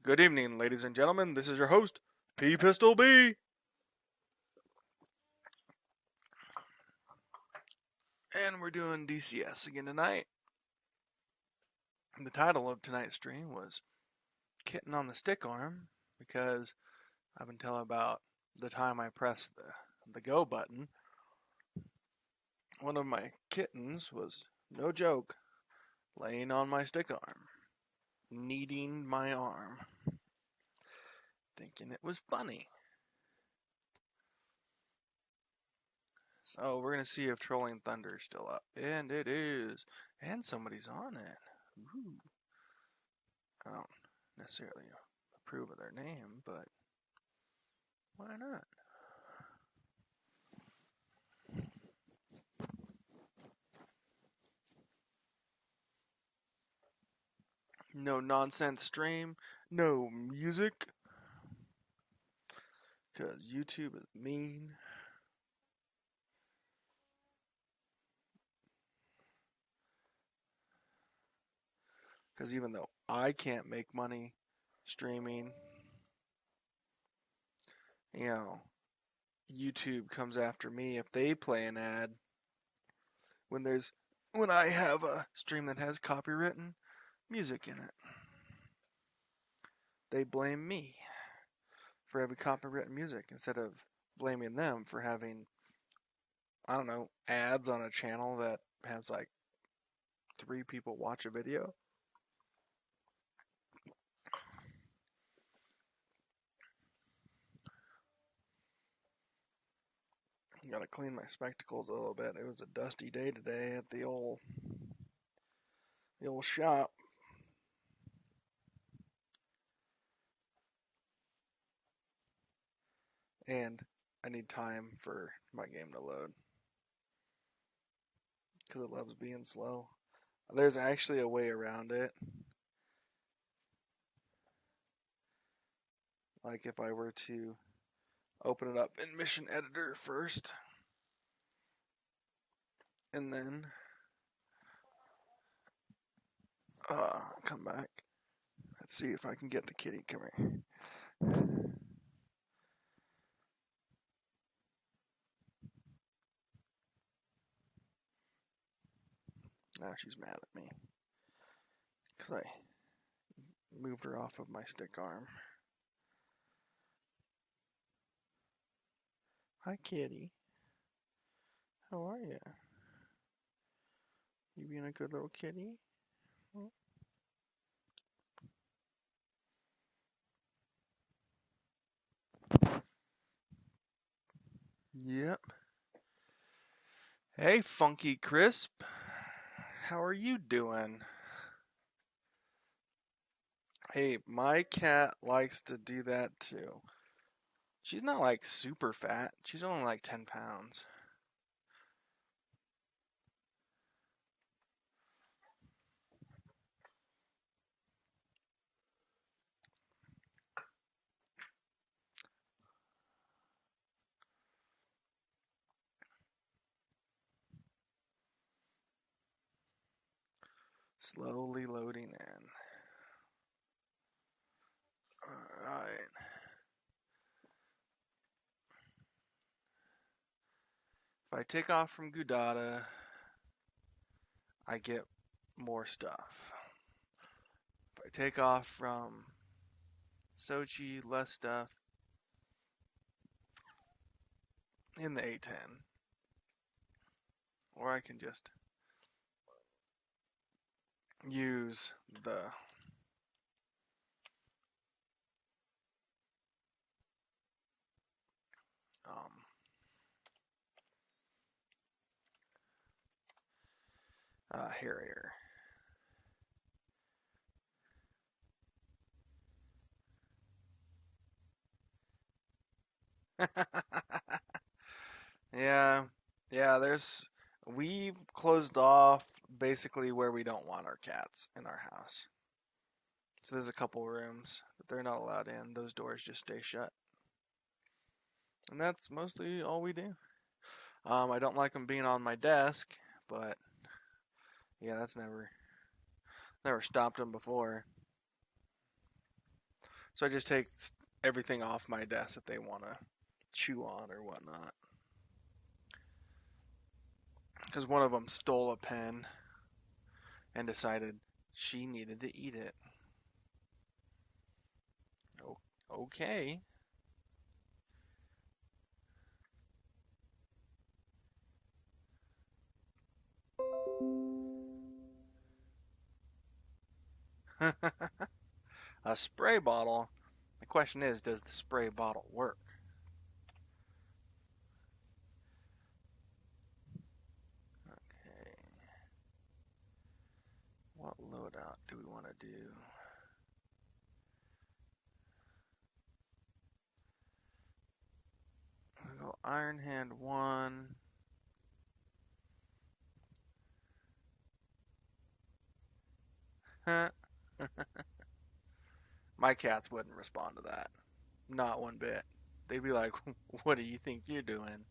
Good evening, ladies and gentlemen. This is your host, P Pistol B. And we're doing DCS again tonight. The title of tonight's stream was Kitten on the Stick Arm, because up until about the time I pressed the go button, one of my kittens was, no joke, laying on my stick arm, kneading my arm, thinking it was funny. So we're going to see if Trolling Thunder is still up. And it is. And somebody's on it. Ooh. I don't necessarily approve of their name, but why not? No nonsense stream, no music, because YouTube is mean. Because even though I can't make money streaming, YouTube comes after me if they play an ad. When I have a stream that has copywritten music in it, they blame me for having copywritten music instead of blaming them for having, I don't know, ads on a channel that has like 3 people watch a video. Gotta clean my spectacles a little bit. It was a dusty day today at the old shop. And I need time for my game to load, because it loves being slow. There's actually a way around it. Like if I were to open it up in Mission Editor first, and then come back. Let's see if I can get the kitty. Come here. Now she's mad at me because I moved her off of my stick arm. Hi, kitty. How are you? You being a good little kitty? Yep. Hey, Funky Crisp. How are you doing? Hey, my cat likes to do that too. She's not like super fat. She's only like 10 pounds. Slowly loading in. Alright. If I take off from Gudada, I get more stuff. If I take off from Sochi, less stuff in the A10. Or I can just use the Harrier. Yeah, we've closed off basically where we don't want our cats in our house. So there's a couple rooms that they're not allowed in. Those doors just stay shut. And that's mostly all we do. I don't like them being on my desk, but yeah, that's never stopped them before. So I just take everything off my desk that they want to chew on or whatnot. Because one of them stole a pen and decided she needed to eat it. Okay. A spray bottle. The question is, does the spray bottle work? Okay. What loadout do we want to do? We'll go Iron Hand 1. My cats wouldn't respond to that. Not one bit. They'd be like, what do you think you're doing?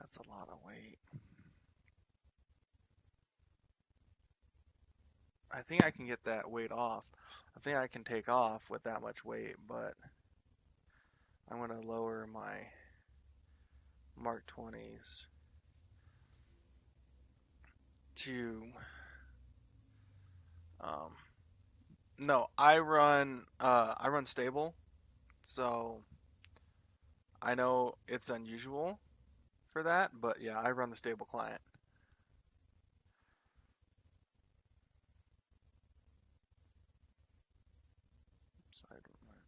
That's a lot of weight. I think I can get that weight off. I think I can take off with that much weight, but I'm going to lower my Mark 20s to no, I run stable, so I know it's unusual for that, but yeah, I run the stable client.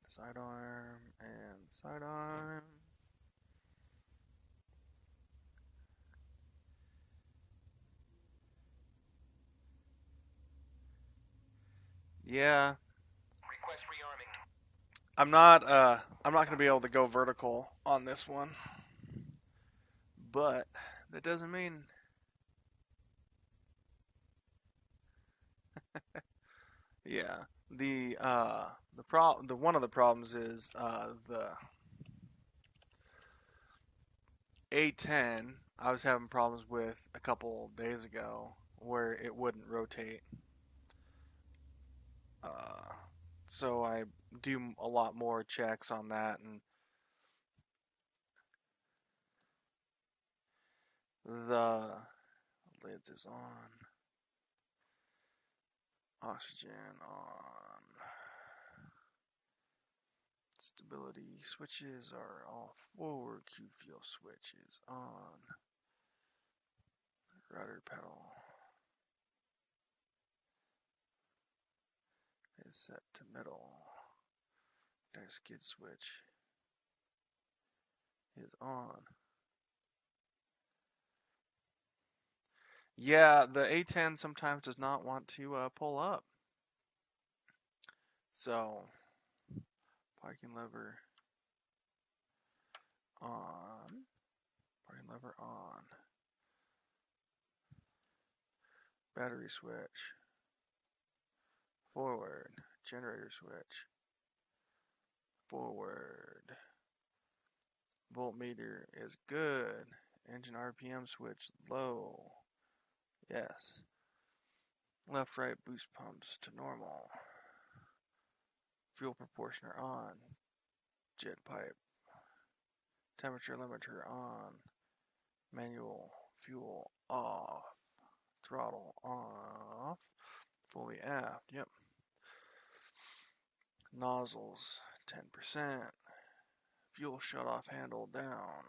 Sidearm and sidearm. Yeah. Request rearming. I'm not gonna be able to go vertical on this one. But that doesn't mean yeah. The one of the problems is the A10 I was having problems with a couple days ago where it wouldn't rotate. So I do a lot more checks on that, and the lids is on. Oxygen on. Stability switches are all forward. Q fuel switch is on. Rudder pedal is set to middle. Deck skid switch is on. Yeah, the A10 sometimes does not want to pull up. So, parking lever on. Parking lever on. Battery switch. Forward. Generator switch. Forward. Voltmeter is good. Engine RPM switch low. Yes. Left right boost pumps to normal. Fuel proportioner on. Jet pipe. Temperature limiter on. Manual fuel off. Throttle off. Fully aft. Yep. Nozzles 10%. Fuel shutoff handle down.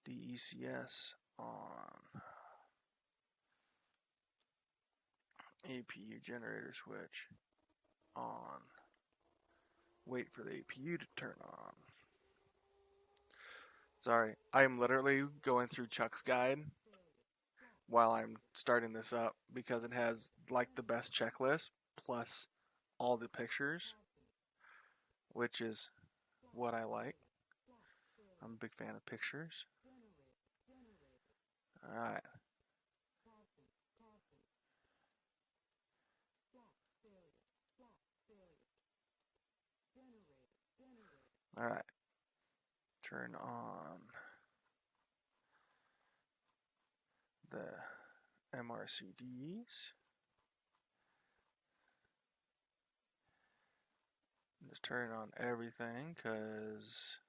DCS on. APU generator switch on. Wait for the APU to turn on. Sorry, I'm literally going through Chuck's guide while I'm starting this up because it has like the best checklist plus all the pictures, which is what I like. I'm a big fan of pictures. Alright. Alright. Turn on the MRCDs. Just turn on everything because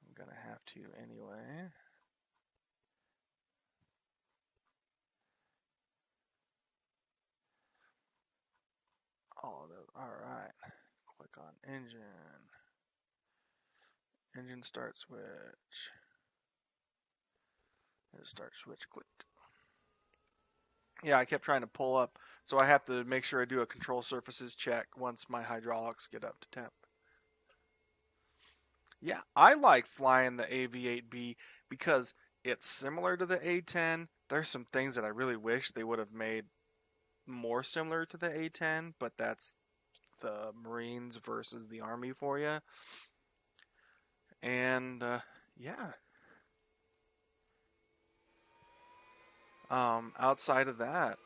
I'm gonna have to anyway. All those. All right. Click on engine. Engine start switch. Start switch. Click. Yeah, I kept trying to pull up, so I have to make sure I do a control surfaces check once my hydraulics get up to temp. Yeah, I like flying the AV-8B because it's similar to the A10. There's some things that I really wish they would have made more similar to the A10, but that's the Marines versus the Army for you. And yeah. Outside of that,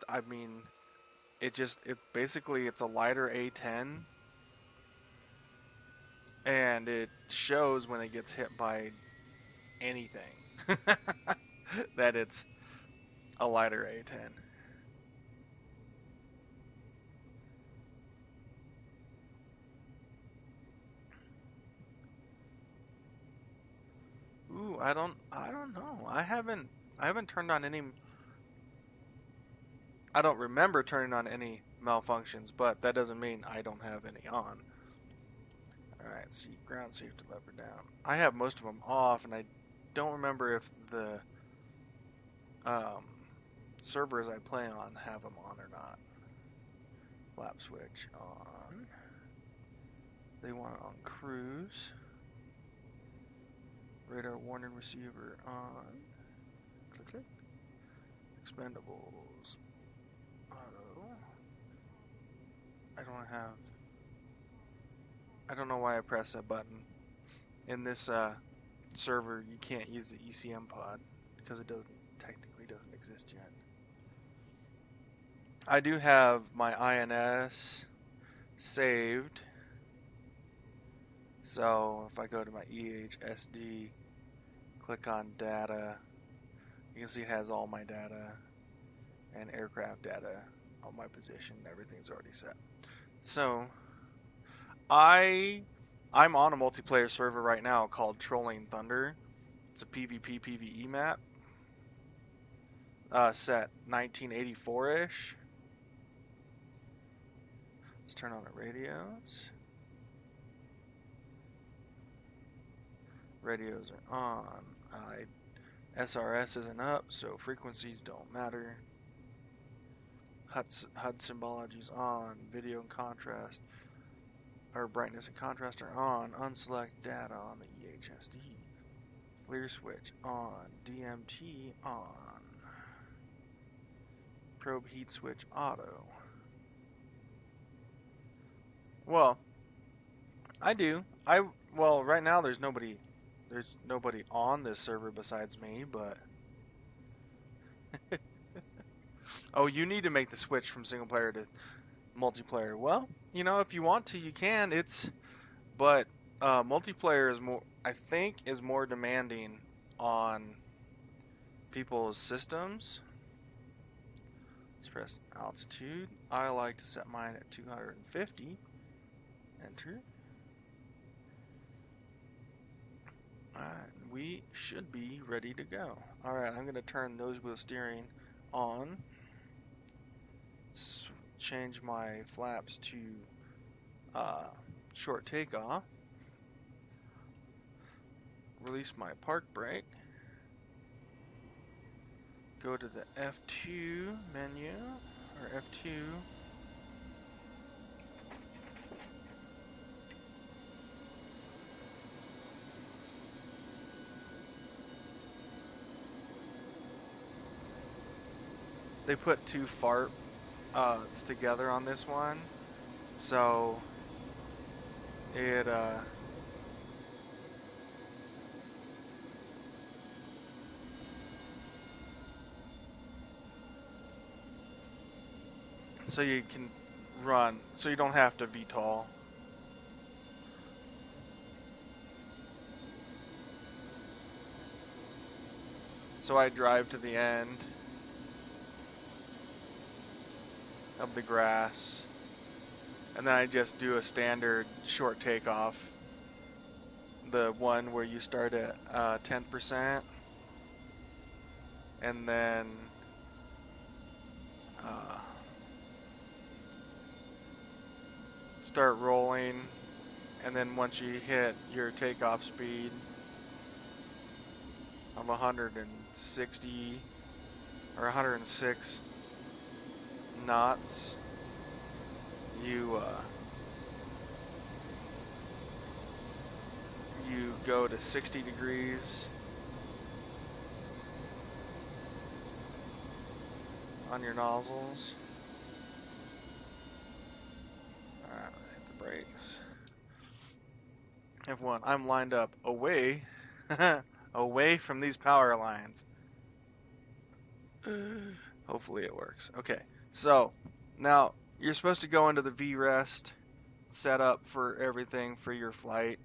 I mean, it basically it's a lighter A10, and it shows when it gets hit by anything that it's a lighter A10. Ooh, I don't know. I haven't turned on any. I don't remember turning on any malfunctions, but that doesn't mean I don't have any on. Alright, see, ground safety lever down. I have most of them off, and I don't remember if the servers I play on have them on or not. Flap switch on. They want it on cruise. Radar warning receiver on. Click, click. Expendables. Auto. I don't know why I pressed that button. In this server, you can't use the ECM pod because it technically doesn't exist yet. I do have my INS saved. So if I go to my EHSD, click on data, you can see it has all my data and aircraft data on my position. Everything's already set. So I'm on a multiplayer server right now called Trolling Thunder. It's a PvP PvE map. Set 1984-ish. Let's turn on the radios. Radios are on. SRS isn't up, so frequencies don't matter. HUD symbology's on. Video and contrast, or brightness and contrast are on. Unselect data on the EHSD. FLIR switch on. DMT on. Probe heat switch auto. Well, I do. Well, right now there's nobody on this server besides me, but oh, you need to make the switch from single player to multiplayer. Well, if you want to, you can. But multiplayer is more, I think, is more demanding on people's systems. Let's press altitude. I like to set mine at 250. Enter. Alright, we should be ready to go. Alright, I'm going to turn nose wheel steering on. Change my flaps to short takeoff. Release my park brake. Go to the F2 menu, or F2. They put two farts together on this one, so it so you can run, so you don't have to VTOL. So I drive to the end of the grass, and then I just do a standard short takeoff. The one where you start at 10%, and then start rolling, and then once you hit your takeoff speed of 160 or 106 knots, you go to 60 degrees on your nozzles. Alright, hit the brakes. F1, I'm lined up away away from these power lines. Hopefully it works. Okay, so now you're supposed to go into the V-rest, set up for everything for your flight.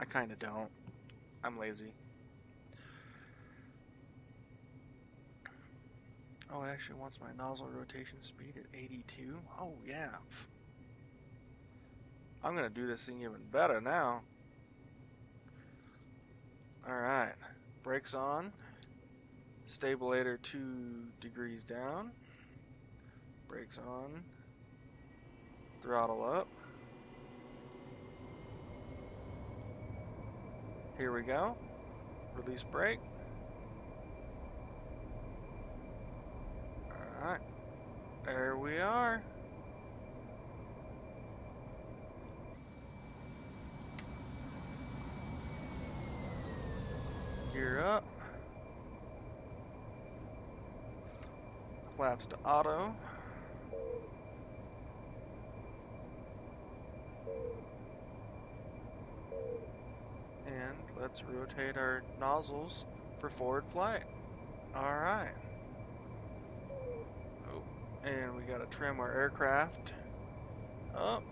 I kind of don't. I'm lazy. Oh, it actually wants my nozzle rotation speed at 82. Oh, yeah. I'm going to do this thing even better now. Alright. Brakes on. Stabilator 2 degrees down. Brakes on. Throttle up. Here we go. Release brake. Alright. There we are. Gear up. Flaps to auto. And let's rotate our nozzles for forward flight. Alright. Oh, and we gotta trim our aircraft up.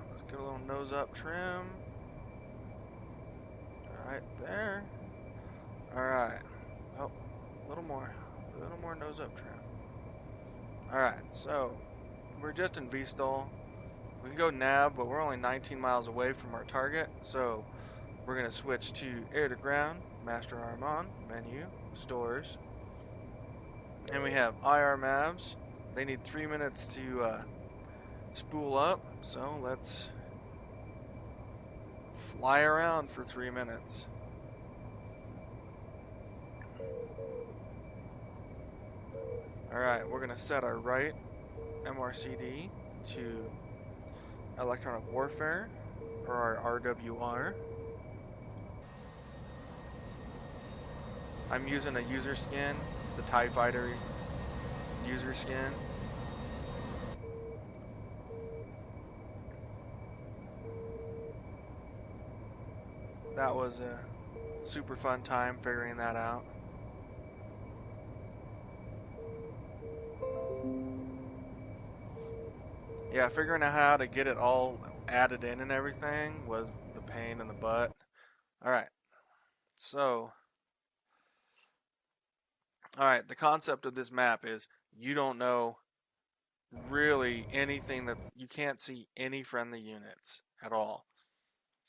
Let's get a little nose up trim. Right there. Alright. Oh, a little more nose up trim. Alright, so we're just in VSTOL. We can go nav, but we're only 19 miles away from our target, so we're going to switch to air to ground, master arm on, menu, stores. And we have IR Mavs. They need 3 minutes to spool up, so let's fly around for 3 minutes. Alright, we're going to set our right MRCD to electronic warfare, or our RWR. I'm using a user skin. It's the TIE Fighter user skin. That was a super fun time figuring that out. Yeah, figuring out how to get it all added in and everything was the pain in the butt. Alright, so alright, the concept of this map is you don't know really anything, that you can't see any friendly units at all.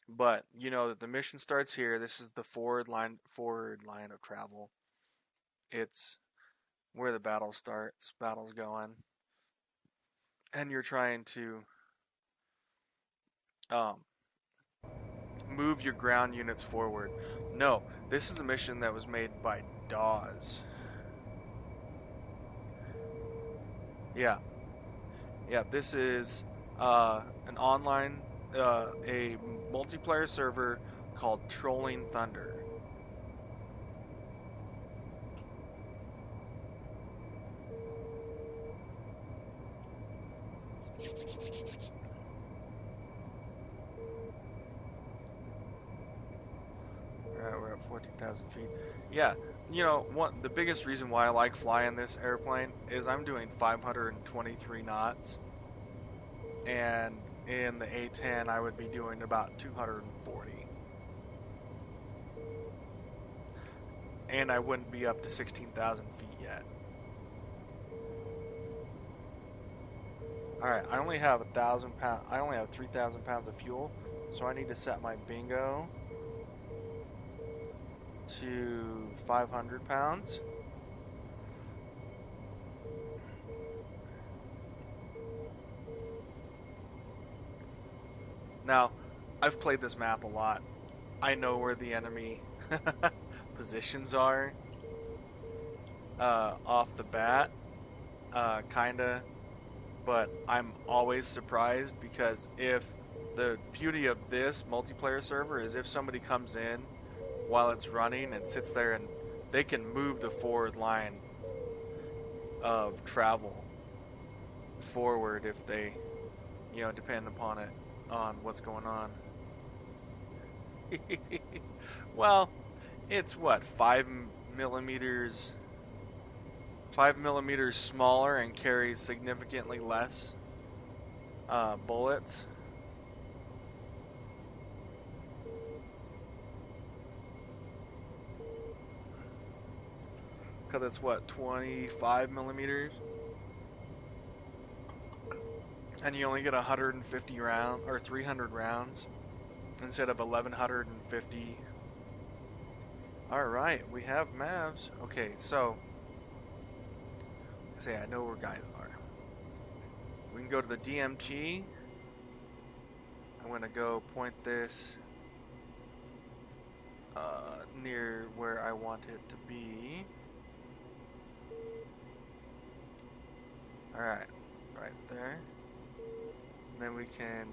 But you know that the mission starts here. This is the forward line of travel. It's where the battle starts. Battle's going. And you're trying to move your ground units forward. No, this is a mission that was made by DAWs. Yeah, this is an online, a multiplayer server called Trolling Thunder. Alright, we're at 14,000 feet. Yeah, you know, the biggest reason why I like flying this airplane is I'm doing 523 knots. And in the A10, I would be doing about 240. and I wouldn't be up to 16,000 feet yet. Alright, I only have 1,000 pounds. I only have 3,000 pounds of fuel, so I need to set my bingo to 500 pounds. Now, I've played this map a lot. I know where the enemy positions are off the bat, kinda, but I'm always surprised because if the beauty of this multiplayer server is if somebody comes in while it's running and sits there and they can move the forward line of travel forward if they, depend upon it, on what's going on. Well, it's what, 5 millimeters smaller and carries significantly less bullets. Because it's what, 25 millimeters? And you only get 150 rounds or 300 rounds instead of 1,150. Alright, we have Mavs. Okay, so say I know where guys are. We can go to the DMT. I'm gonna go point this near where I want it to be. Alright, right there. And then we can,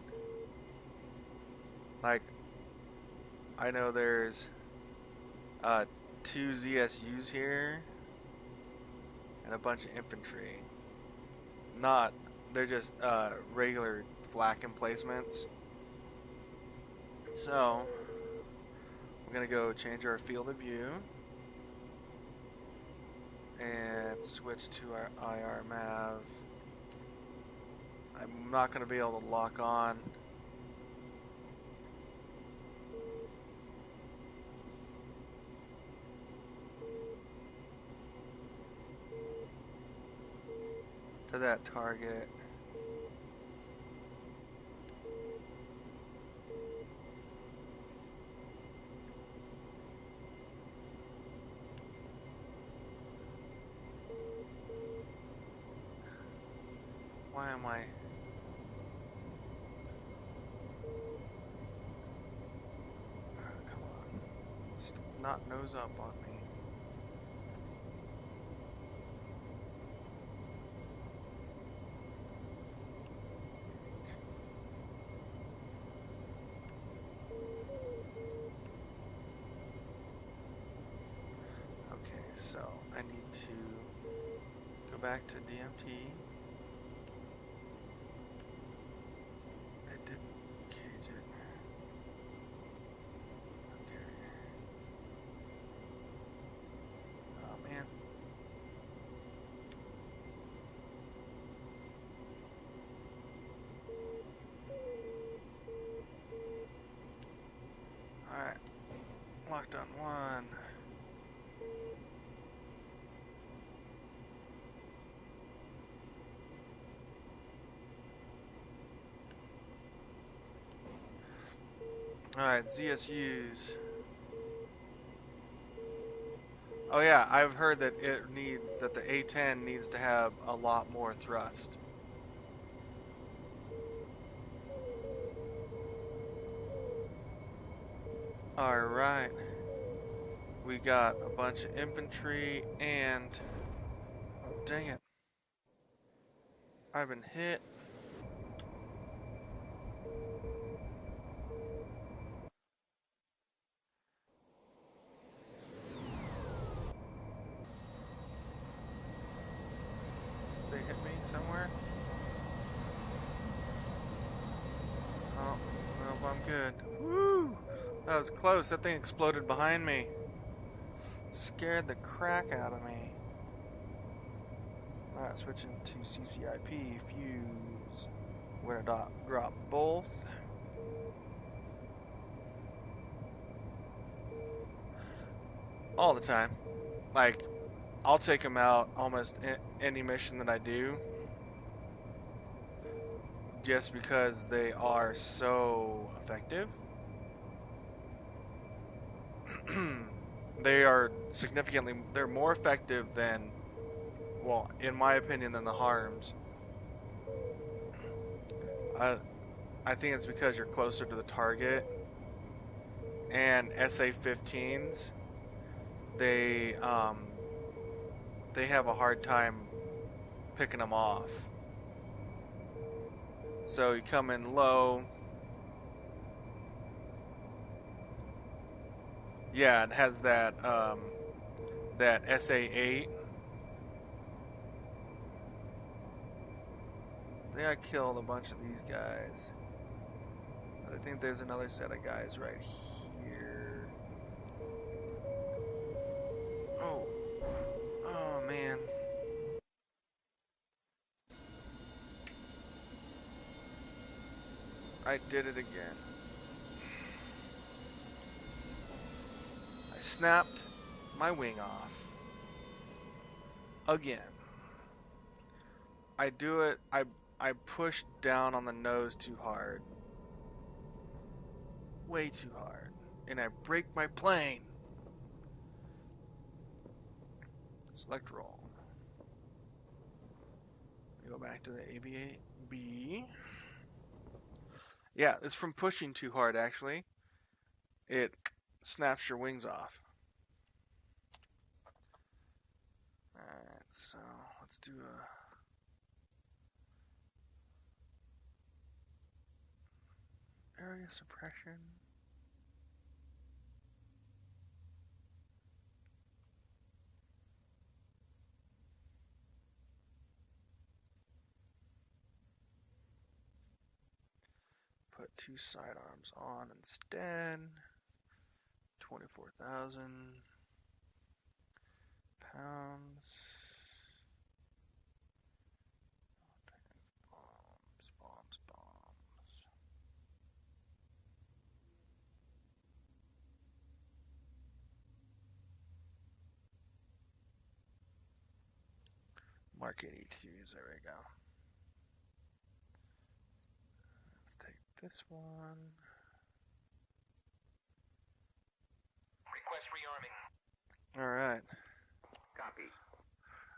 like, I know there's 2 ZSUs here and a bunch of infantry. They're just regular flak emplacements. So we're gonna go change our field of view and switch to our IR Mav. I'm not gonna be able to lock on. To that target. Why am I? Come on. Let's not nose up on me. Okay, so I need to go back to DMT. It didn't cage it. Okay. Oh man. Alright. Locked on one. Alright, ZSUs. Oh yeah, I've heard that the A10 needs to have a lot more thrust. Alright. We got a bunch of infantry and... Oh, dang it. I've been hit. They hit me somewhere? Oh, well, I'm good. Woo! That was close. That thing exploded behind me. Scared the crap out of me. Alright, switching to CCIP, fuse. We're gonna drop both. All the time. like, I'll take them out almost any mission that I do, just because they are so effective. They're more effective than, well, in my opinion, than the harms. I think it's because you're closer to the target, and SA-15s, they have a hard time picking them off. So you come in low. Yeah, it has that SA-8. I think I killed a bunch of these guys. But I think there's another set of guys right here. Oh. Oh, man. I did it again. I snapped my wing off. Again. I do it. I push down on the nose too hard. Way too hard. And I break my plane. Select roll. Go back to the AV-8B. Yeah, it's from pushing too hard, actually. It snaps your wings off. Alright, so let's do a area suppression. Put 2 sidearms on instead. 24,000 pounds. Bombs. Mark 82s, there we go. Let's take this one. Request rearming. Alright. Copy.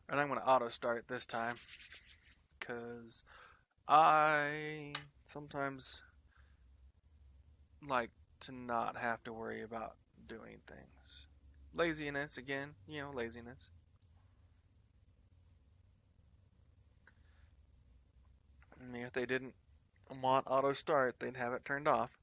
And I'm going to auto start this time, because I sometimes like to not have to worry about doing things. Laziness, again, laziness. I mean, if they didn't want auto start, they'd have it turned off.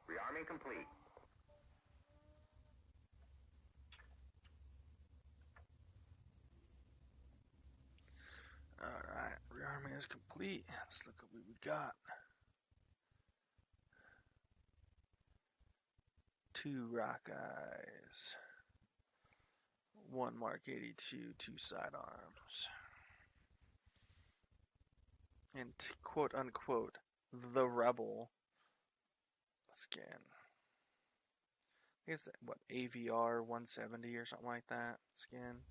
Rearming complete. Alright, rearming is complete. Let's look at what we got. 2 Rockeyes. 1 Mark 82, 2 sidearms. And quote unquote, the Rebel skin. I guess that, what, AVR 170 or something like that skin.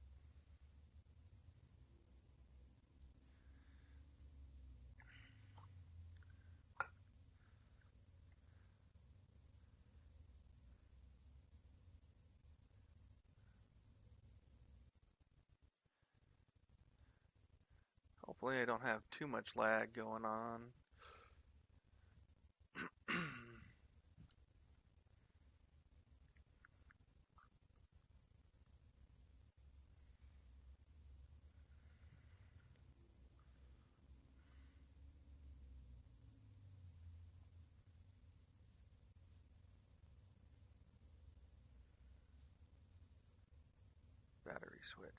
Hopefully I don't have too much lag going on. Battery switch.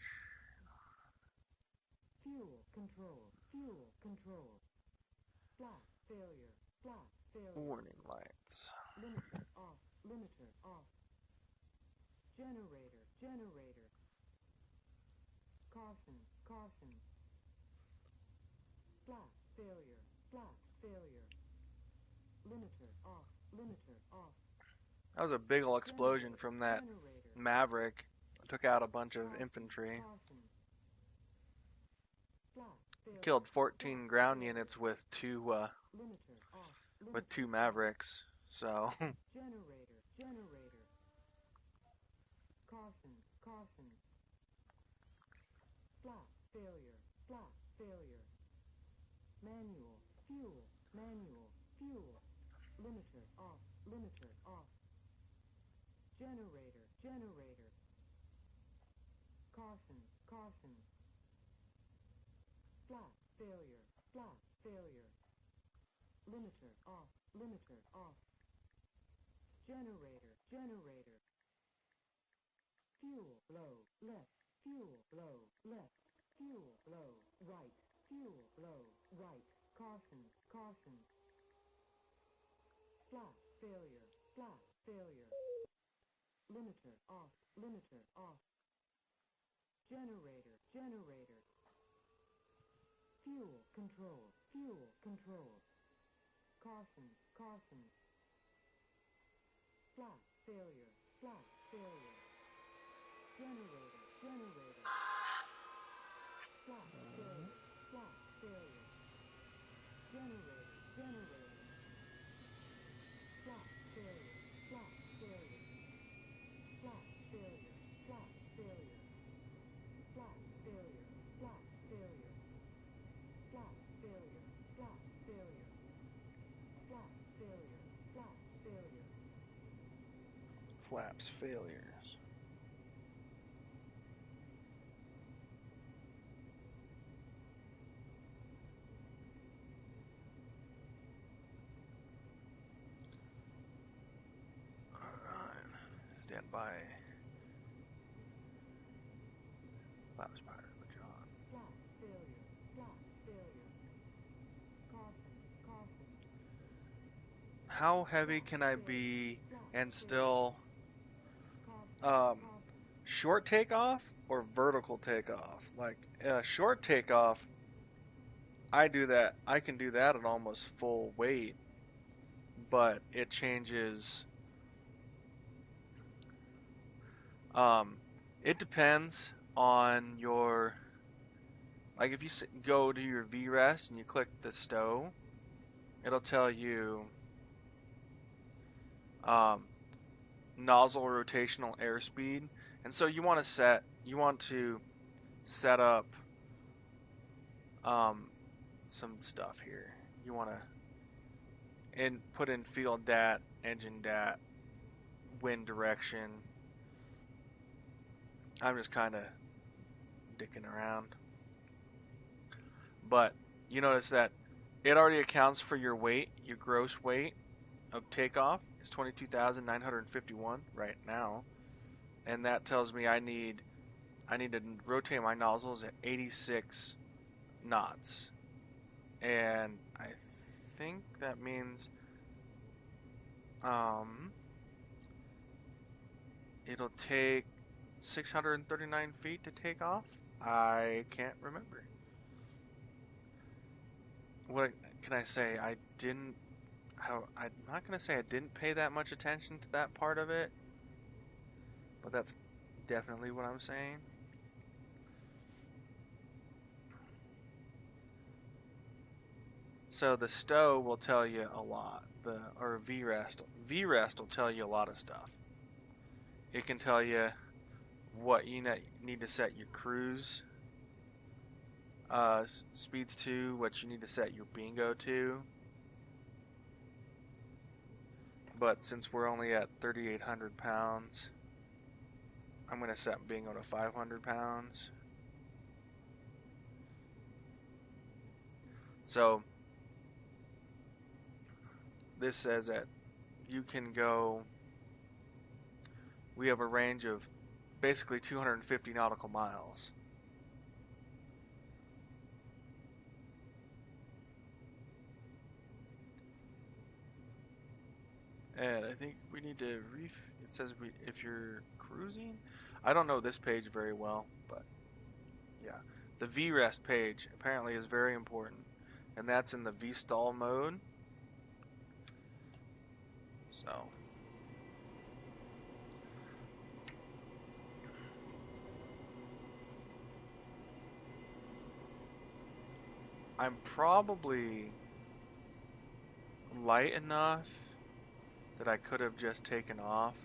Fuel control. Flat failure. Warning lights. Limiter off. Generator. Caution. Flat failure. Flat failure. Limiter off. Limiter off. That was a big ol' explosion from that Generator. Maverick. Took out a bunch of infantry. Caution. Flat failure. Killed 14 ground units with two Limiter off. with Limiter two off. Mavericks. So Generator. Generator. Caution. Caution. Flat failure. Flat failure. Manual. Fuel. Manual. Fuel. Limiter off. Limiter off. Generator. Generator. Caution. Caution. Flat failure. Flat failure. Limiter off. Limiter off. Generator. Generator. Fuel blow. Left. Fuel blow. Left. Fuel blow. Right. Fuel blow. Right. Caution. Caution. Flat failure. Flat failure. Limiter off. Limiter off. Generator. Generator. Fuel control. Fuel control. Caution. Caution. Flat failure. Flat failure. Generator. Generator. Flat failure. Flat failure. Generator. Generator. Flat failure. Flat failure. Flat failure. Flat failure. Flat failure. Flat failure. Flat failure. Flat failure. Flat failure. Flat failure. flaps failures. Alright. Stand by. Flaps pilot, good job. Flat failure. Flat failure. Caution. Caution. How heavy can I be and still Caution. short takeoff or vertical takeoff? Like short takeoff, I can do that at almost full weight, but it changes. It depends on your, like if you go to your VRest and you click the stow, it'll tell you nozzle rotational airspeed, and so you want to set up some stuff here. You want to put in field dat, engine dat, wind direction. I'm just kind of dicking around, but you notice that it already accounts for your weight. Your gross weight of takeoff is 22,951 right now, and that tells me I need to rotate my nozzles at 86 knots, and I think that means it'll take 639 feet to take off. I can't remember. What can I say? I'm not going to say I didn't pay that much attention to that part of it, but that's definitely what I'm saying. So the stow will tell you a lot. Or VRest will tell you a lot of stuff. It can tell you what you need to set your cruise speeds to, what you need to set your bingo to. But since we're only at 3,800 pounds, I'm going to set bingo to 500 pounds. So this says that you can go, we have a range of basically 250 nautical miles. And I think we need to it says if you're cruising, I don't know this page very well, but yeah, the VRest page apparently is very important. and that's in the V-stall mode. So I'm probably light enough that I could have just taken off,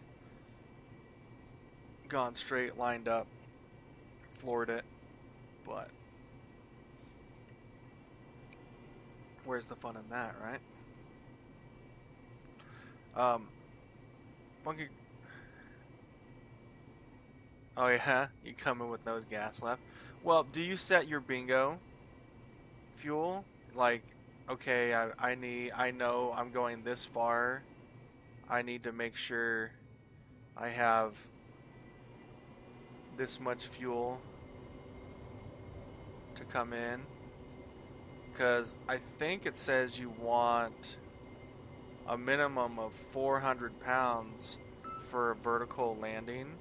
gone straight, lined up, floored it, but where's the fun in that, right? Funky. Oh yeah, you come in with no gas left. Well, do you set your bingo fuel? Like, okay, I know I'm going this far. I need to make sure I have this much fuel to come in. Because I think it says you want a minimum of 400 pounds for a vertical landing.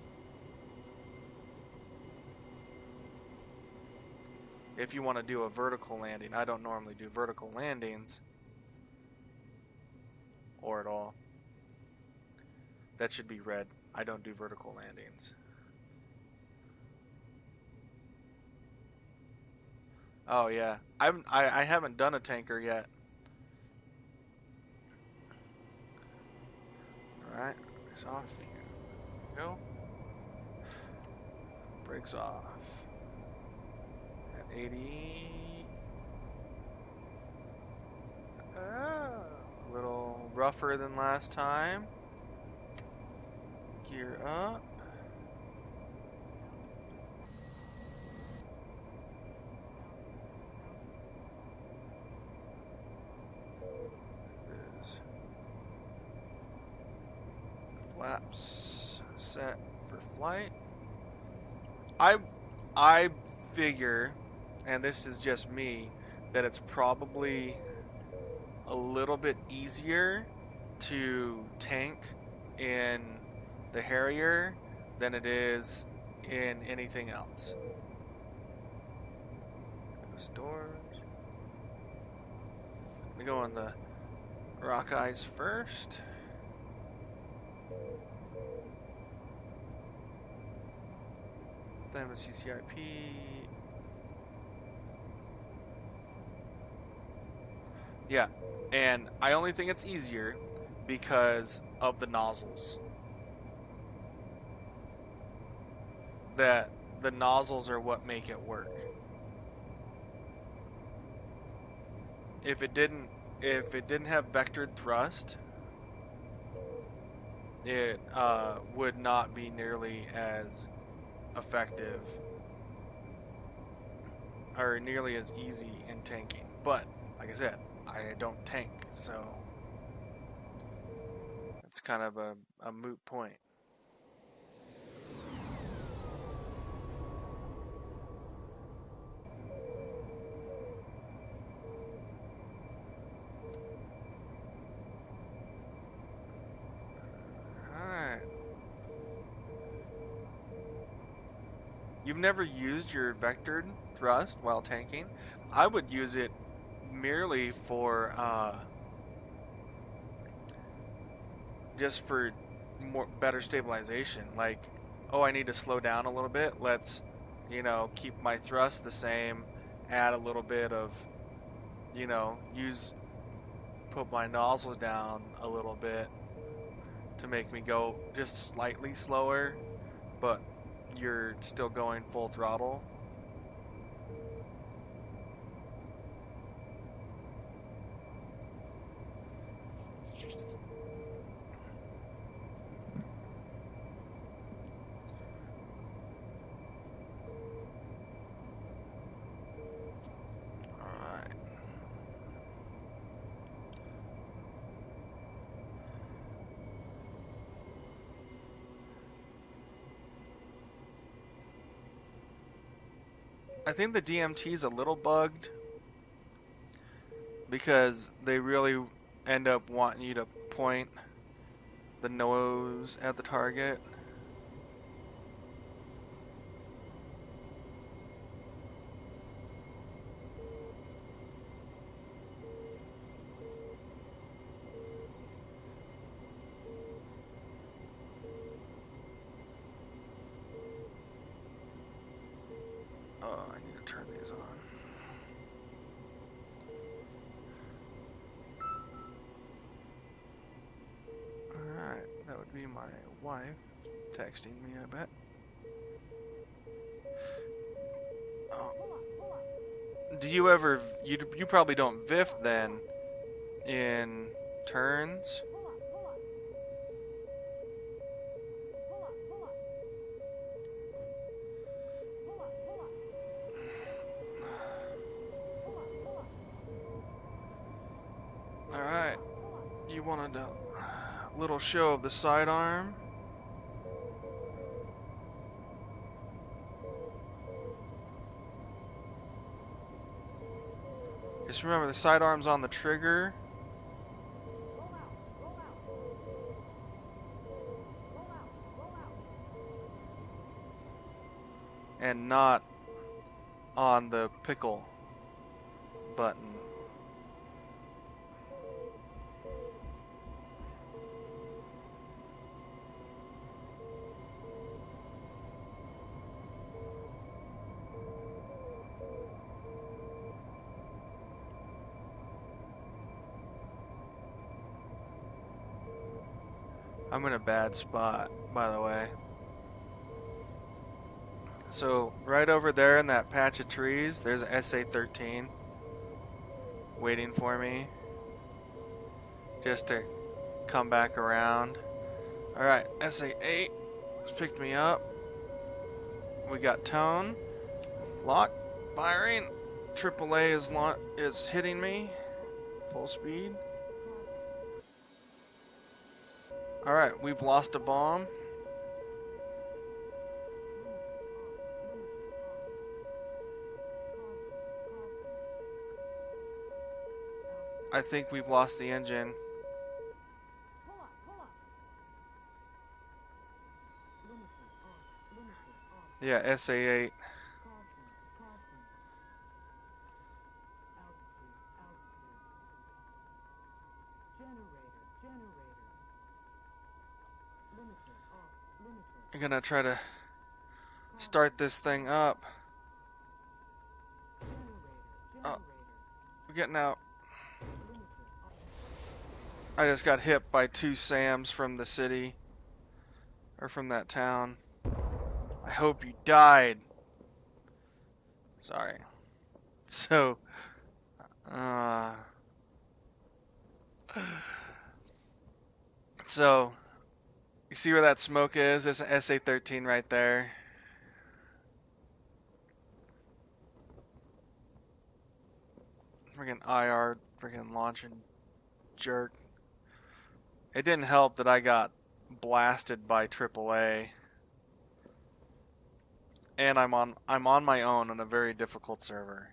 If you want to do a vertical landing. I don't normally do vertical landings. Or at all. That should be red. I don't do vertical landings. Oh yeah, I haven't done a tanker yet. All right, brakes off. Here we go. Brakes off. At 80. A little rougher than last time. Gear up. Flaps set for flight. I figure, and this is just me, that it's probably a little bit easier to tank in the Harrier than it is in anything else. Stores. I'm gonna go on the rock eyes first. Then a CCIP. Yeah, and I only think it's easier because of the nozzles. That the nozzles are what make it work. If it didn't have vectored thrust, it would not be nearly as effective or nearly as easy in tanking. But like I said, I don't tank, so it's kind of a moot point. Alright. You've never used your vectored thrust while tanking? I would use it merely for just for better stabilization. Like, oh, I need to slow down a little bit. Let's, keep my thrust the same. Add a little bit of, put my nozzles down a little bit to make me go just slightly slower, but you're still going full throttle. I think the DMT is a little bugged because they really end up wanting you to point the nose at the target. be my wife texting me, I bet. Oh. Do you ever... You probably don't VIF then in turns? Alright. You wanted a little show of the sidearm? Just remember the sidearm's on the trigger. And not on the pickle button. I'm in a bad spot, by the way. So, right over there in that patch of trees, there's an SA-13 waiting for me. Just to come back around. Alright, SA-8 has picked me up. We got tone. Lock. Firing. AAA is hitting me. Full speed. Alright, we've lost a bomb. I think we've lost the engine. Yeah, SA-8. I'm gonna try to start this thing up. Oh, we're getting out. I just got hit by 2 SAMs from the city. Or from that town. I hope you died. Sorry. So, so, you see where that smoke is? There's an SA-13 right there. Freaking IR, freaking launching jerk. It didn't help that I got blasted by AAA. And I'm on my own on a very difficult server.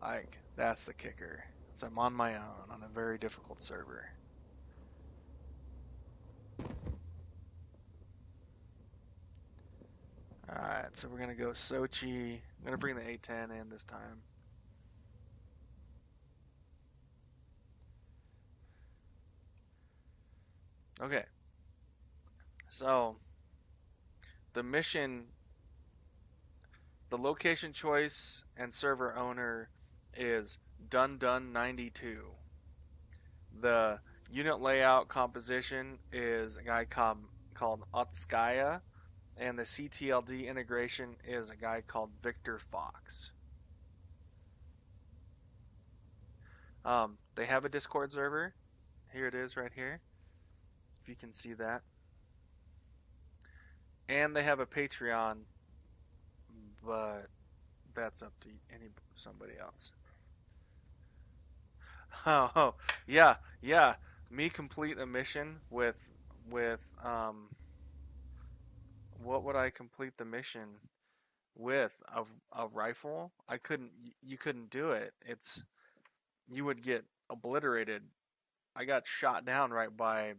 Like, that's the kicker. So I'm on my own on a very difficult server. Alright, so we're gonna go Sochi. I'm gonna bring the A10 in this time. Okay. So, the mission, the location choice and server owner is Dun92. The unit layout composition is a guy called Otskaya, and the CTLD integration is a guy called Victor Fox. They have a Discord server. Here it is right here, if you can see that. And they have a Patreon, but that's up to somebody else. Oh, yeah. Me complete a mission with what would I complete the mission with? A rifle? You couldn't do it. You would get obliterated. I got shot down right by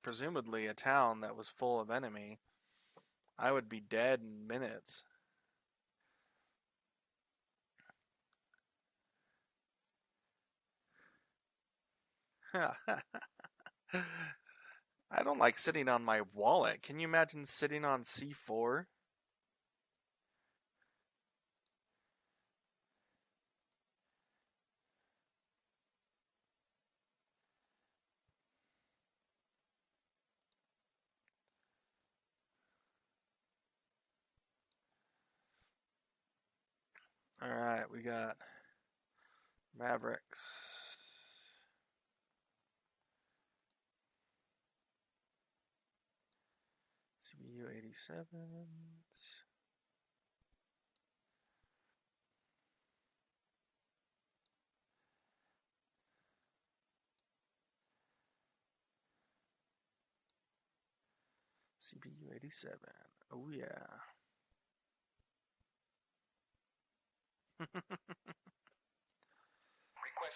presumably a town that was full of enemy. I would be dead in minutes. I don't like sitting on my wallet. Can you imagine sitting on C4? Alright, we got Mavericks. CBU 87s. CBU 87. Oh yeah. Request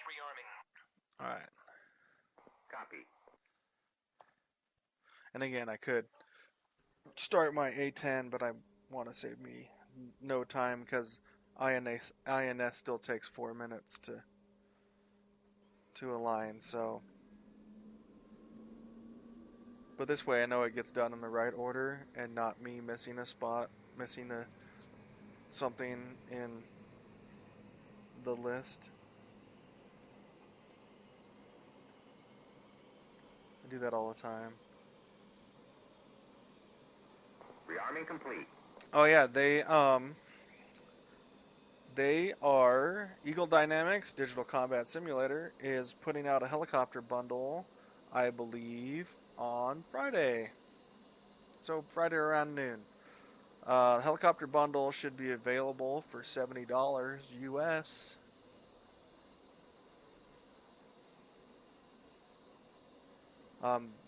rearming. Alright. Copy. And again, I could start my A10, but I want to save me no time because INS still takes 4 minutes to align, so. But this way I know it gets done in the right order and not me missing a spot, missing something in the list. I do that all the time. Rearming complete. Oh yeah, they are Eagle Dynamics Digital Combat Simulator is putting out a helicopter bundle, I believe, on Friday. So Friday around noon. Helicopter bundle should be available for $70 US.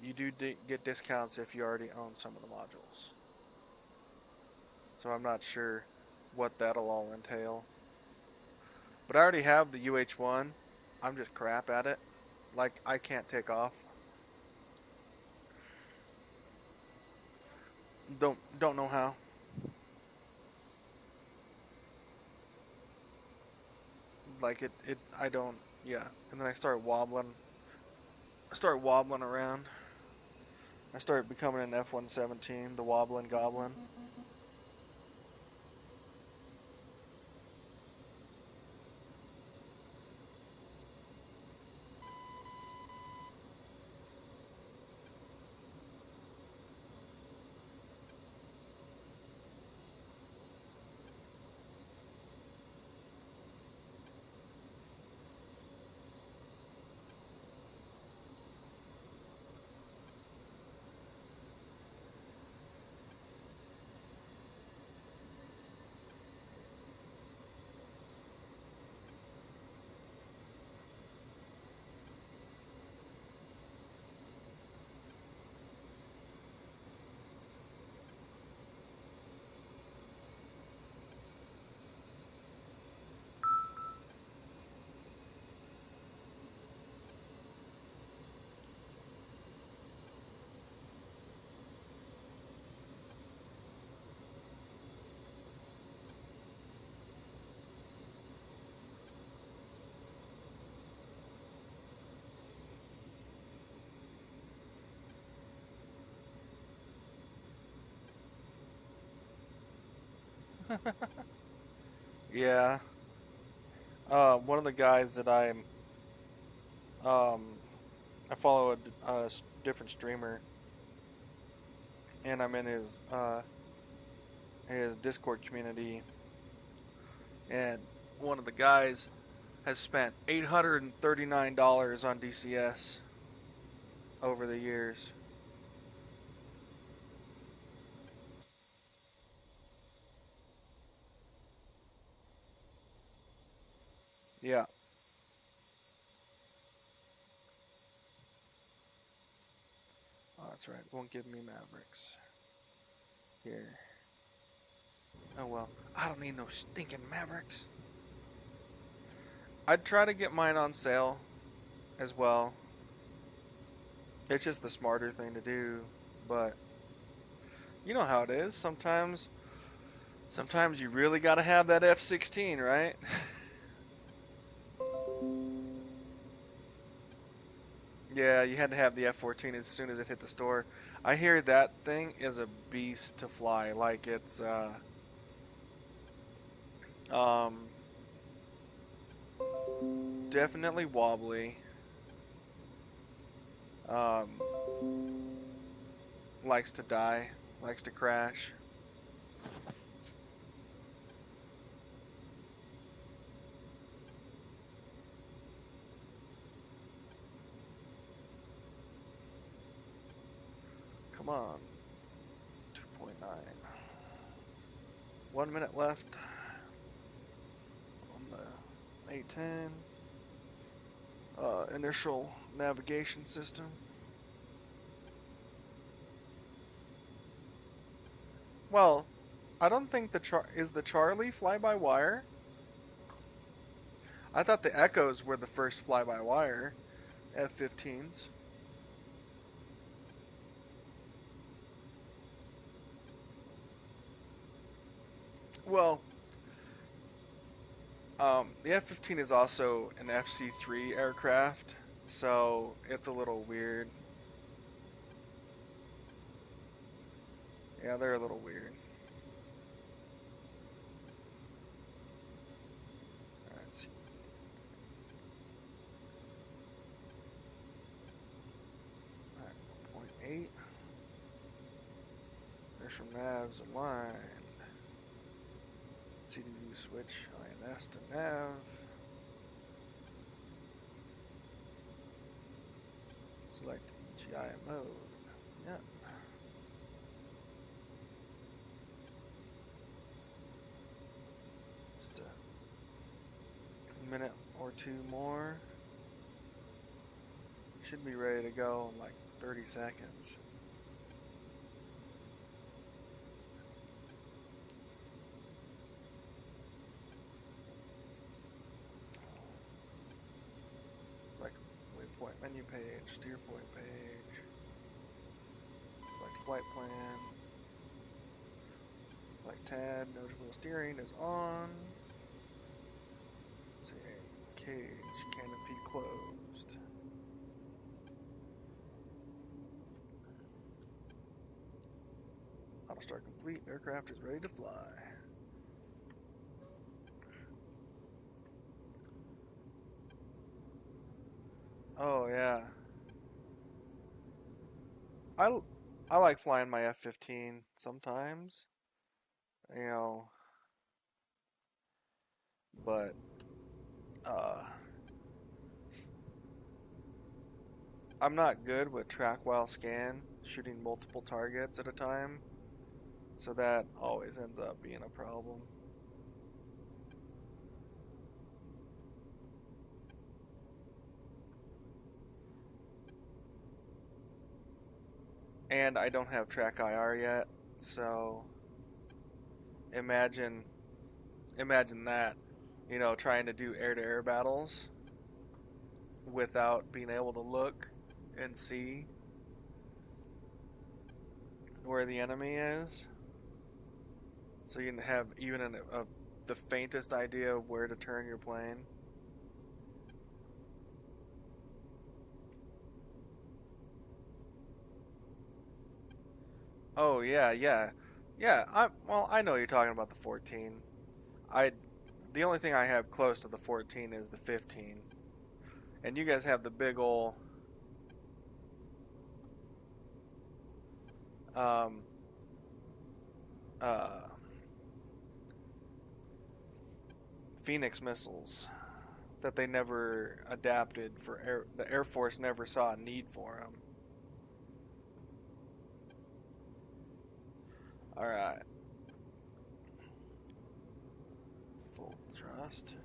You do get discounts if you already own some of the modules. So I'm not sure what that'll all entail. But I already have the UH-1. I'm just crap at it. Like, I can't take off. Don't know how. Like I don't, yeah. And then I start wobbling around. I start becoming an F-117, the wobbling goblin. Yeah. One of the guys that um, I follow a different streamer, and I'm in his Discord community, and one of the guys has spent $839 on DCS over the years. Yeah. Oh, that's right. Won't give me Mavericks. Here. Oh well. I don't need no stinking Mavericks. I'd try to get mine on sale as well. It's just the smarter thing to do, but you know how it is. Sometimes you really gotta have that F-16, right? Yeah, you had to have the F-14 as soon as it hit the store. I hear that thing is a beast to fly. Like it's um definitely wobbly. Um, likes to die, likes to crash. Come on. 2.9. 1 minute left on the A10. Initial navigation system. Well, I don't think is the Charlie fly-by-wire? I thought the Echoes were the first fly-by-wire F-15s. Well, the F-15 is also an FC-3 aircraft, so it's a little weird. Yeah, they're a little weird. Alright, let's see. Alright, 1.8. There's some navs aligned. CDU switch INS to nav. Select EGI mode. Yep. Just a minute or two more. Should be ready to go in like 30 seconds. Like waypoint menu page, steer point page. Select flight plan. Select TAD, nose wheel steering is on. Say cage canopy closed. Auto start complete. Aircraft is ready to fly. Oh yeah. I like flying my F-15 sometimes. You know, but I'm not good with track while scan, shooting multiple targets at a time, so that always ends up being a problem. And I don't have track IR yet, so imagine that, you know, trying to do air-to-air battles without being able to look and see where the enemy is. So you can have even the faintest idea of where to turn your plane. Oh yeah, yeah, yeah. I know you're talking about the 14. The only thing I have close to the 14 is the 15, and you guys have the big ol' um, uh, Phoenix missiles that they never adapted for the Air Force never saw a need for them. All right. Full thrust.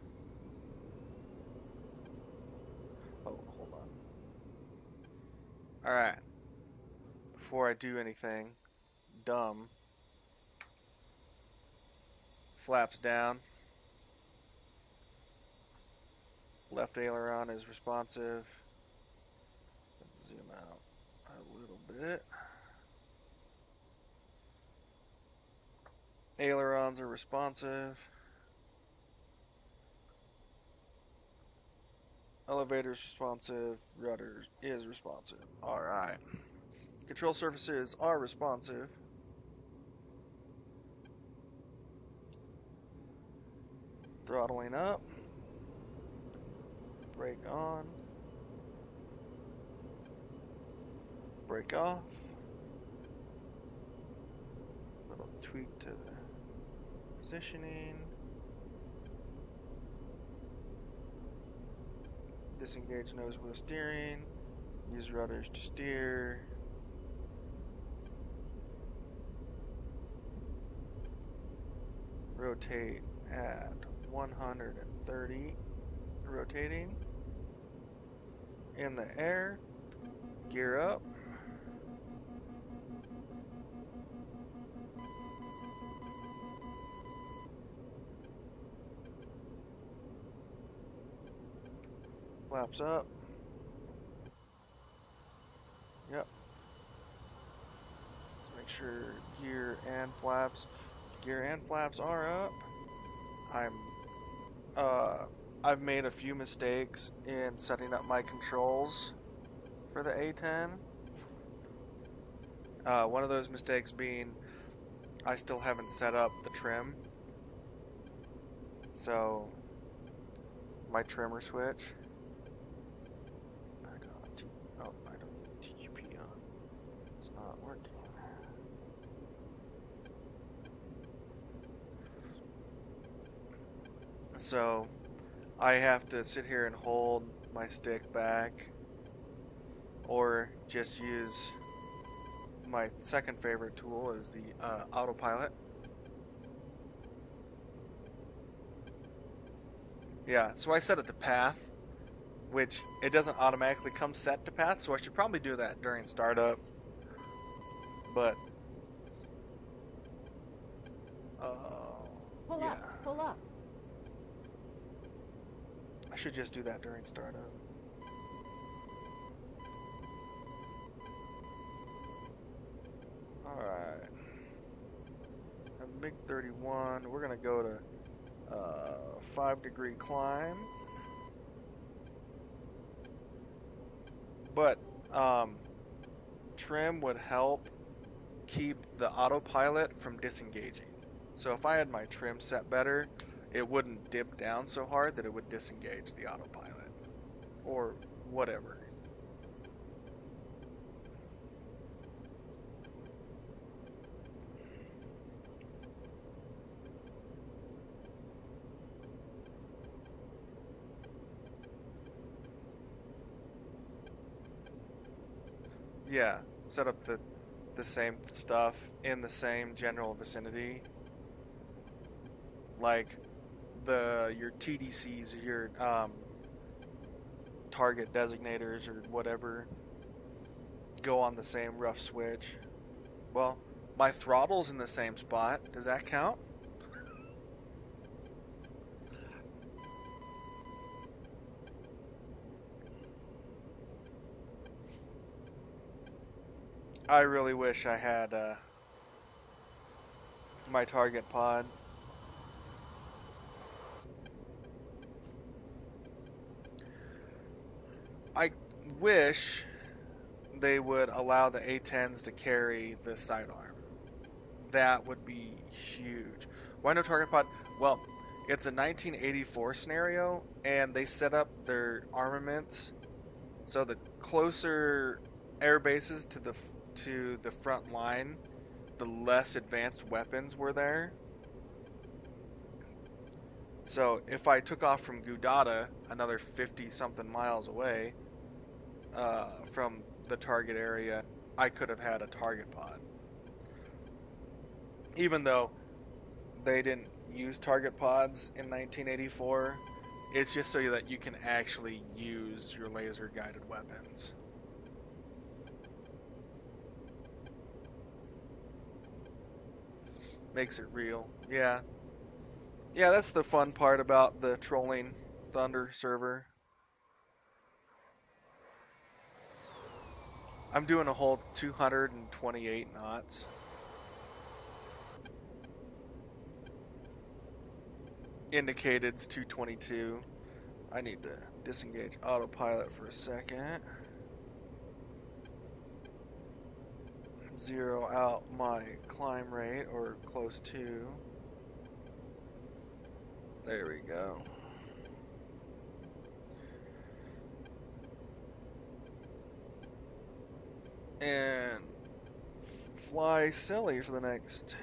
Oh, hold on. All right. Before I do anything dumb, flaps down. Left aileron is responsive. Let's zoom out a little bit. Ailerons are responsive. Elevator's responsive. Rudder is responsive. Alright. Control surfaces are responsive. Throttling up. Brake on. Brake off. Little tweak to the positioning. Disengage nose wheel steering. Use rudders to steer. rotate at 130, rotating in the air, gear up. Flaps up. Yep. Let's make sure gear and flaps are up. I've made a few mistakes in setting up my controls for the A10. One of those mistakes being I still haven't set up the trim. So my trimmer switch. Back on. Oh, I don't need TUP on. It's not working. So I have to sit here and hold my stick back, or just use my second favorite tool is the autopilot. Yeah, so I set it to path, which it doesn't automatically come set to path, so I should probably do that during startup. But Pull yeah, up, pull up. I should just do that during startup. Alright. A MiG 31. We're going to go to 5-degree climb. But trim would help keep the autopilot from disengaging. So if I had my trim set better, it wouldn't dip down so hard that it would disengage the autopilot. Or whatever. Yeah, set up the same stuff in the same general vicinity. Like your TDCs, your target designators or whatever go on the same rough switch. Well, my throttle's in the same spot. Does that count? I really wish I had my target pod. I wish they would allow the A10s to carry the sidearm. That would be huge. Why no target pod? Well, it's a 1984 scenario, and they set up their armaments so the closer air bases to the front line, the less advanced weapons were there. So if I took off from Gudada, another 50-something miles away from the target area, I could have had a target pod. Even though they didn't use target pods in 1984, it's just so that you can actually use your laser-guided weapons. Makes it real. Yeah. Yeah, that's the fun part about the trolling Thunder server. I'm doing a whole 228 knots. Indicated's 222. I need to disengage autopilot for a second. Zero out my climb rate, or close to. There we go. And fly silly for the next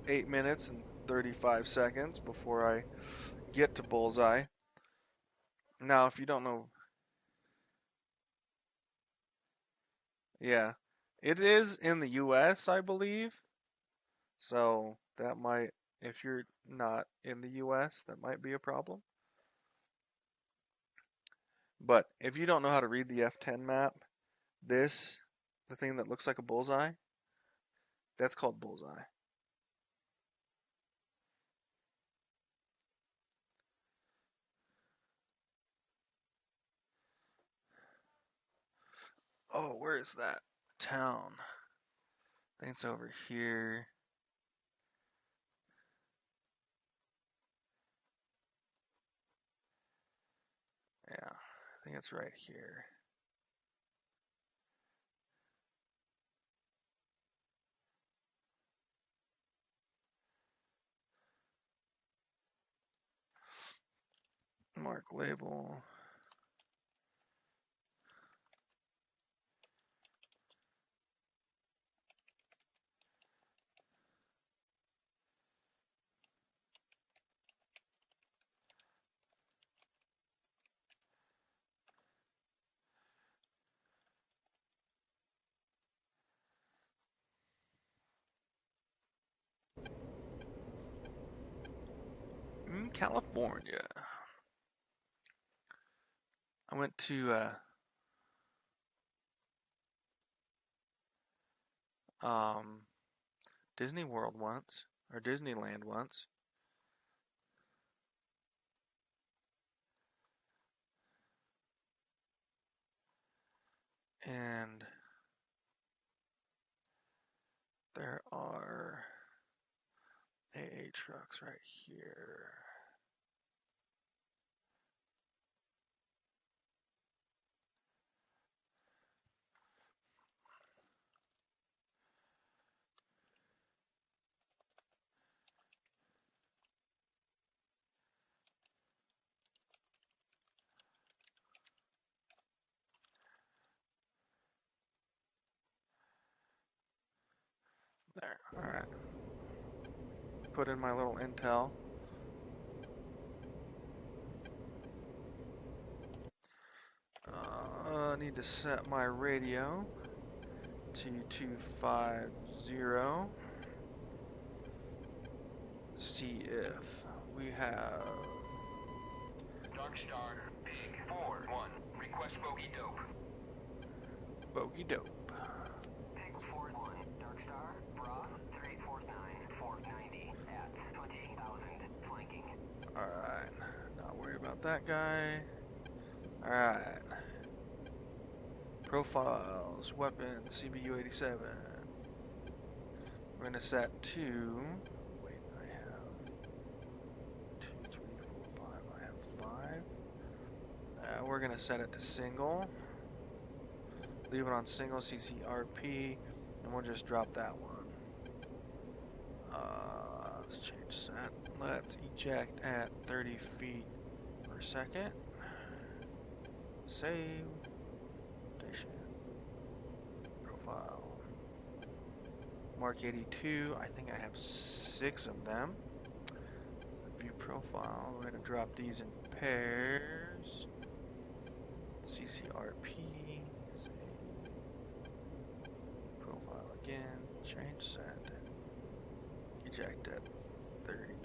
8 minutes and 35 seconds before I get to bullseye. Now, if you don't know, yeah, it is in the US, I believe. So that might If you're not in the US, that might be a problem. But if you don't know how to read the F10 map, the thing that looks like a bullseye, that's called bullseye. Oh, where is that town? I think it's over here. Yeah, I think it's right here. Mark label. In California. I went to Disney World once, or Disneyland once. And there are AA trucks right here. There, alright. Put in my little intel. I need to set my radio to 250. See if we have Dark Star, Big 4-1. Request bogey dope. bogey dope. Big 4-1. Dark Star, Bra 3849, 490 at 28,000. Flanking. Alright, not worried about that guy. Alright. Profiles, weapons, CBU-87. We're gonna set to. Wait, I have 2, 3, 4, 5. I have 5. We're gonna set it to single. Leave it on single CCRP, and we'll just drop that one. Let's change set. Let's eject at 30 feet per second. Save. Profile. Mark 82. I think I have 6 of them. So view profile. We're going to drop these in pairs. CCRP. Save. Profile again. Change set. Eject at 30.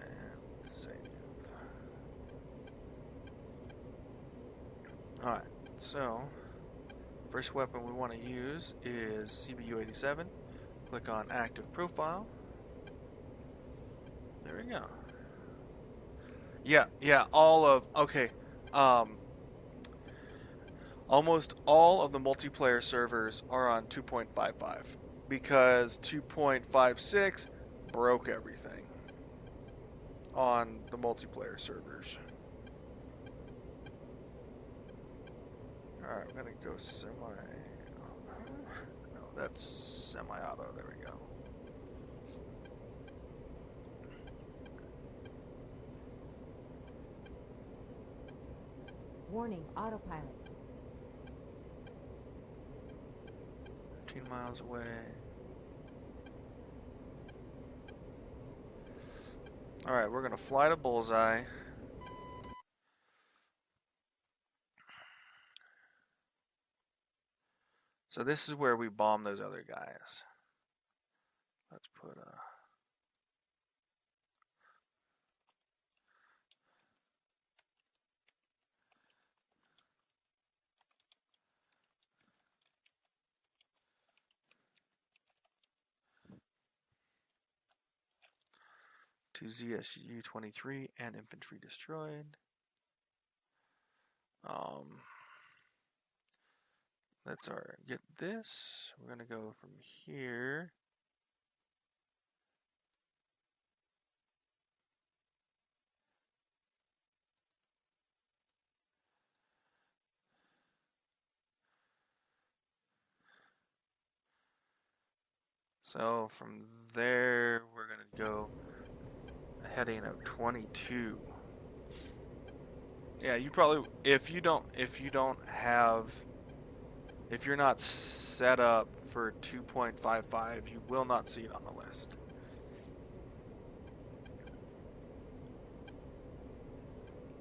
And save. Alright, so first weapon we want to use is CBU-87. Click on active profile. There we go. Yeah, almost all of the multiplayer servers are on 2.55 because 2.56 broke everything on the multiplayer servers. Alright, I'm gonna go semi. No, that's semi-auto. There we go. Warning, autopilot. 15 miles away. Alright, we're gonna fly to Bullseye. So this is where we bomb those other guys. Let's put a... to ZSU 23 and infantry destroyed. Let's get this. We're gonna go from here. So from there, we're gonna go heading of 22. Yeah, you probably if you're not set up for 2.55, you will not see it on the list.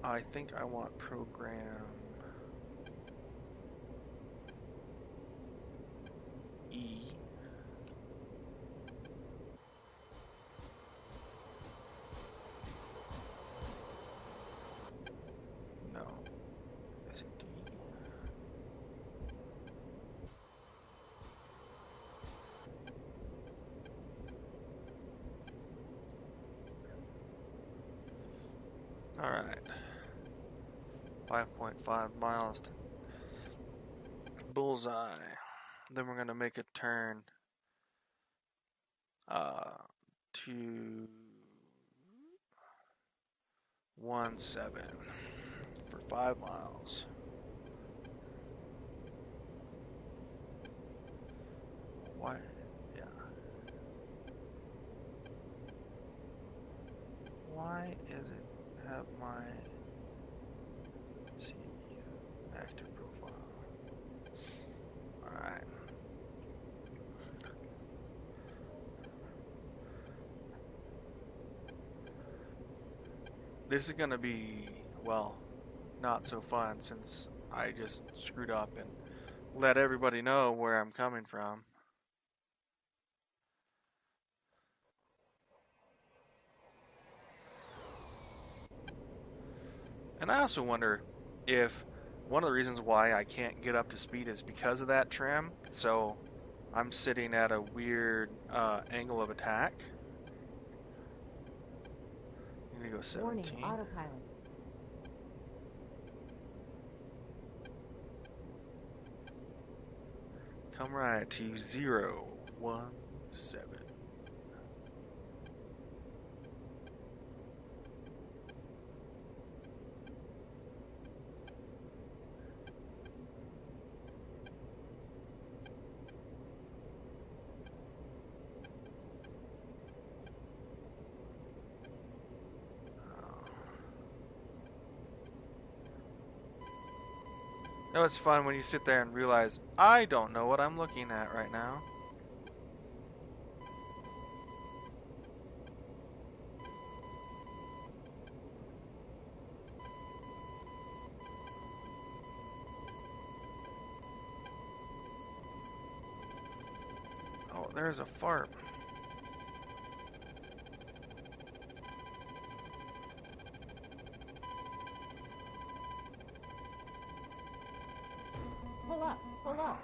I think I want program E. No. Is it D? Alright. 5.5 miles to bullseye. Then we're gonna make a turn to 17 for 5 miles. Why? Yeah. Why is it have my CPU active profile? Alright. This is gonna be, well, not so fun since I just screwed up and let everybody know where I'm coming from. And I also wonder if one of the reasons why I can't get up to speed is because of that trim. So I'm sitting at a weird angle of attack. I'm gonna go 17. Warning, autopilot. Come right to 017. You know, it's fun when you sit there and realize I don't know what I'm looking at right now. Oh, there's a fart. Pull up, pull up.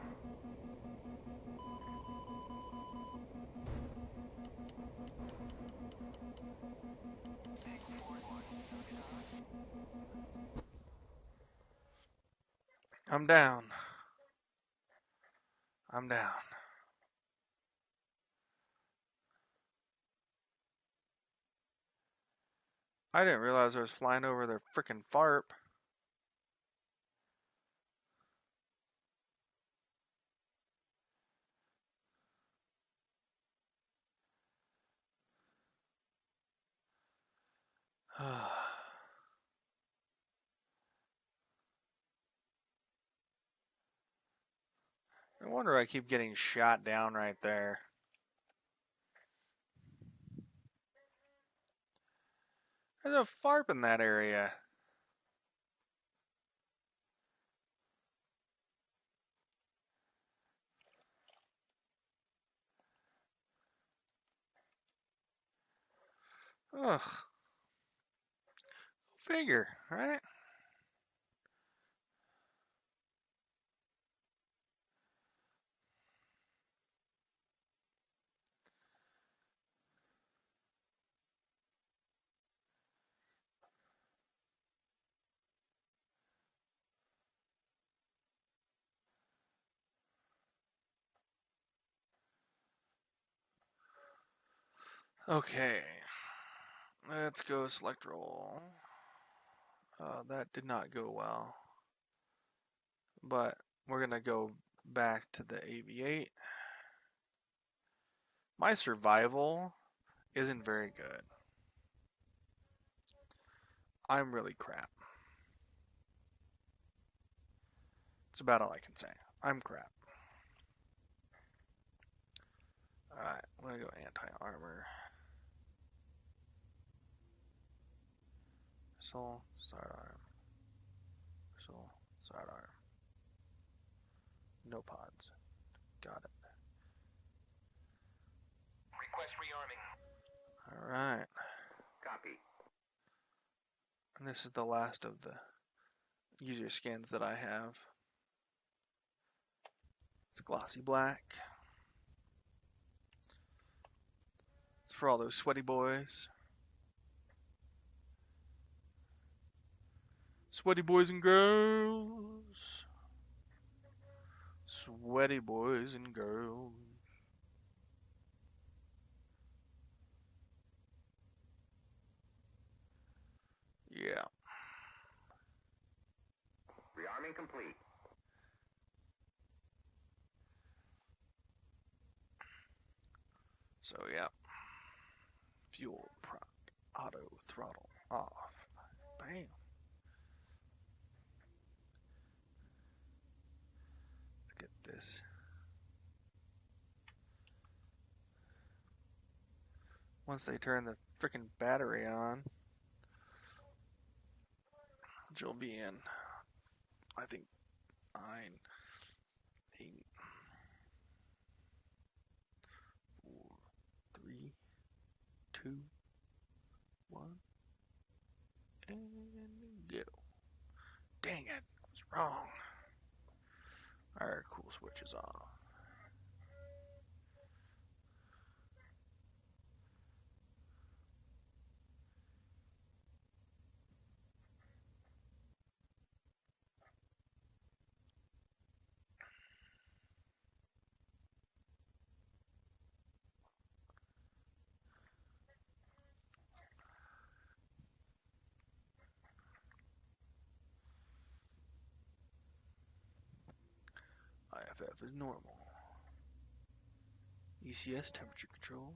I'm down. I'm down. I didn't realize I was flying over their frickin' FARP. No wonder I keep getting shot down right there. There's a FARP in that area. Ugh. Figure, right? Okay. Let's go select roll. That did not go well. But we're going to go back to the AV-8. My survival isn't very good. I'm really crap. It's about all I can say. I'm crap. Alright, I'm going to go anti-armor. Missile, sidearm. Missile, sidearm. No pods. Got it. Request rearming. Alright. Copy. And this is the last of the user skins that I have. It's glossy black. It's for all those sweaty boys. Sweaty boys and girls. Sweaty boys and girls. Yeah. Rearming complete. So, yeah. Fuel prop. Auto throttle off. Bam. Let's get this. Once they turn the freaking battery on, which will be in, I think, 9, 8, 4, 3, 2, 1, and go. Dang it, I was wrong. Alright, cool, switch is off. IFF is normal. DCS temperature control.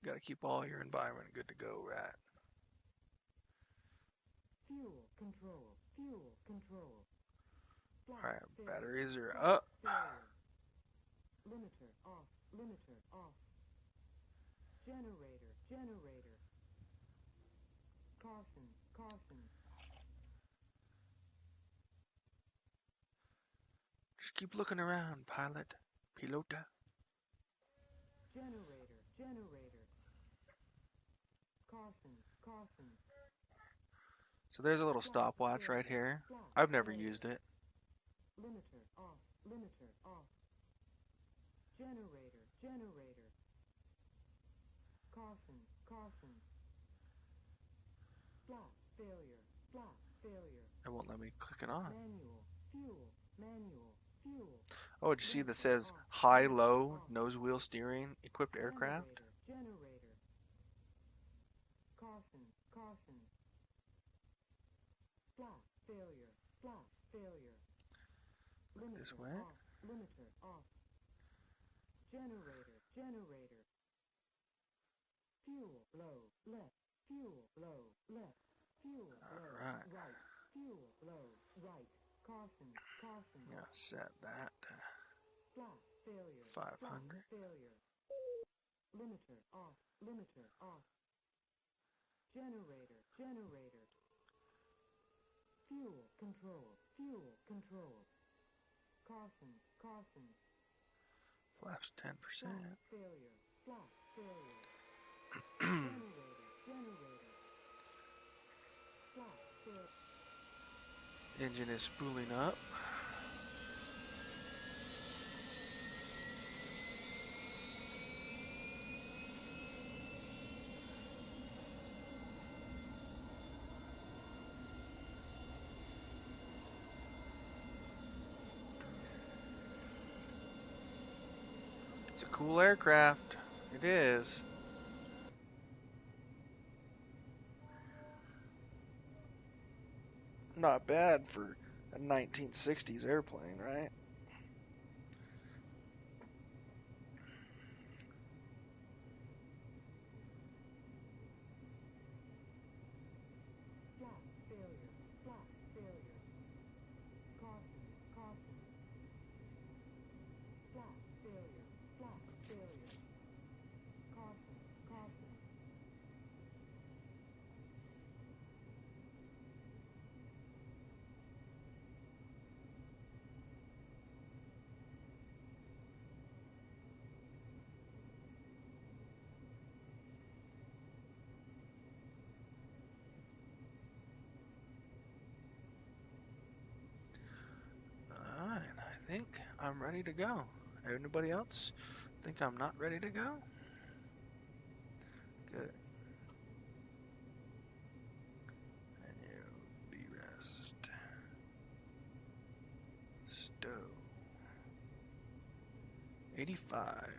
Gotta keep all your environment good to go, right? Fuel control. Fuel control. Alright, batteries are up. Limiter off. Limiter off. Generator. Generator. Caution. Caution. Just keep looking around, pilot. Pilota. Generator. Generator. Caution. Caution. So there's a little stopwatch right here. I've never used it. Limiter off. Limiter off. Generator. Generator. Caution. Caution. Slot failure. Slot failure. It won't let me click it on. Manual. Fuel. Manual. Fuel. Oh, did you see that says high, low, nose wheel steering, equipped aircraft? Generator. Caution. Caution. Slot failure. Slot failure. Limiter This way? off. Limiter off. Generator. Generator. Fuel low. Left. Fuel low. Left. Fuel low. Alright. Right. Fuel low. Right. Caution. Caution. Yeah, set that to Slot failure. 500. Slot failure. Limiter off. Limiter off. Generator. Generator. Fuel control. Fuel control. Caution, caution. Flaps 10%. Flap failure, flap failure. Generator, generator. Flap failure. Engine is spooling up. It's a cool aircraft. It is. Not bad for a 1960s airplane, right? Flap failure, flap failure. Caution, caution. Flap failure, flap failure. Caution, caution. Alright, I think I'm ready to go. Anybody else think I'm not ready to go? Good. And you be rest. Stow. 85.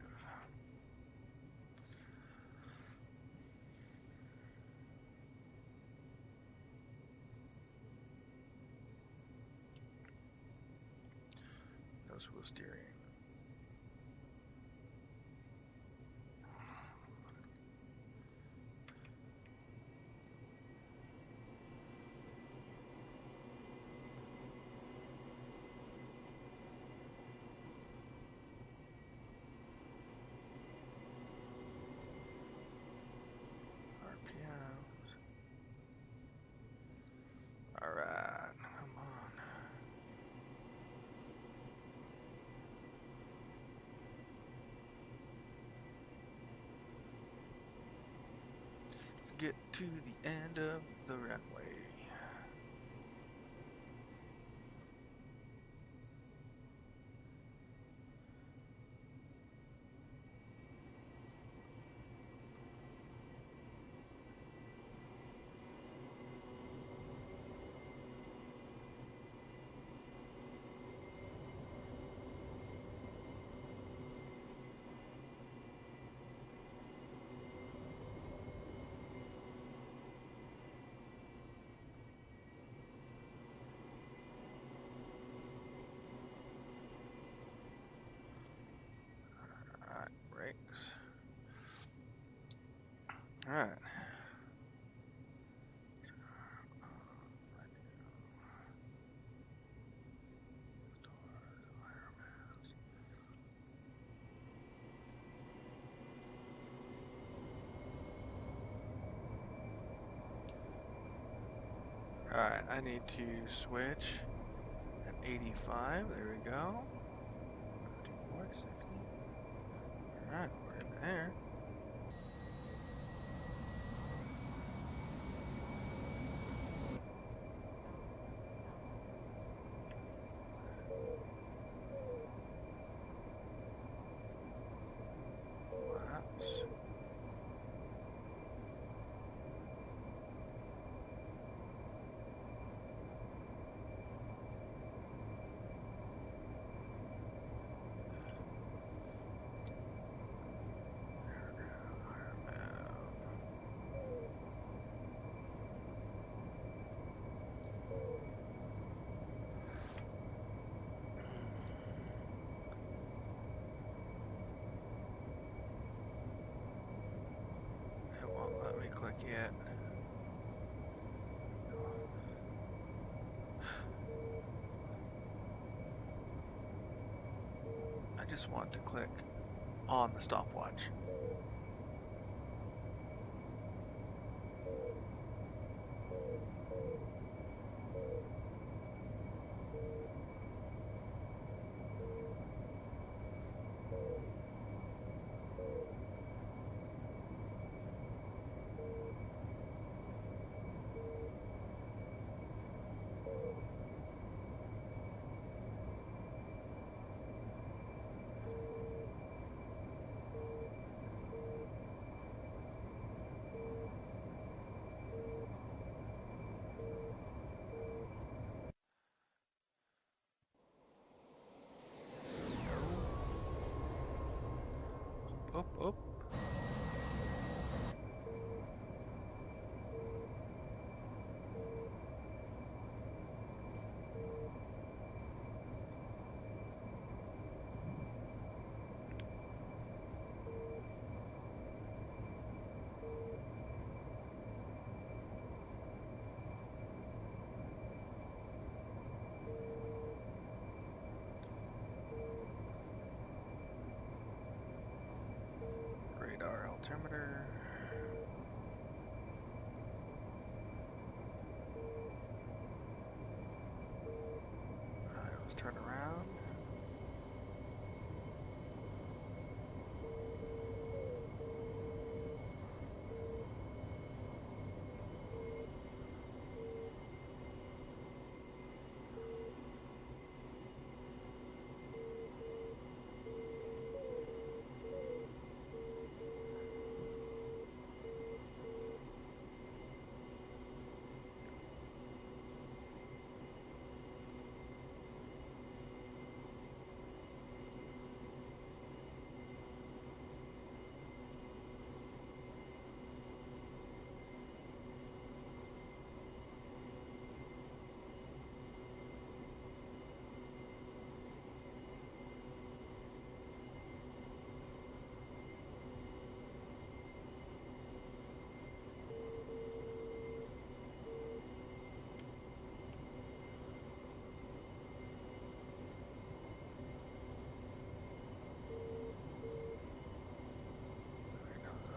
Nose wheel steering. RPMs. Alright, come on. Let's get to the end of the runway. Alright, brakes. Alright. Alright, I need to switch at 85. There we go. 54, 60. Alright, we're in there. Flaps. It won't let me click yet. I just want to click on the stopwatch. up. Radar altimeter. Alright, let's turn around.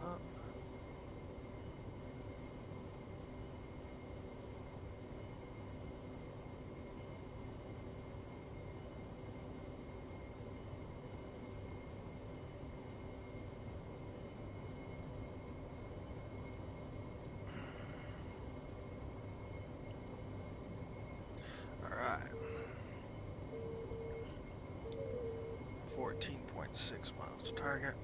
Up. Alright. 14.6 miles to target.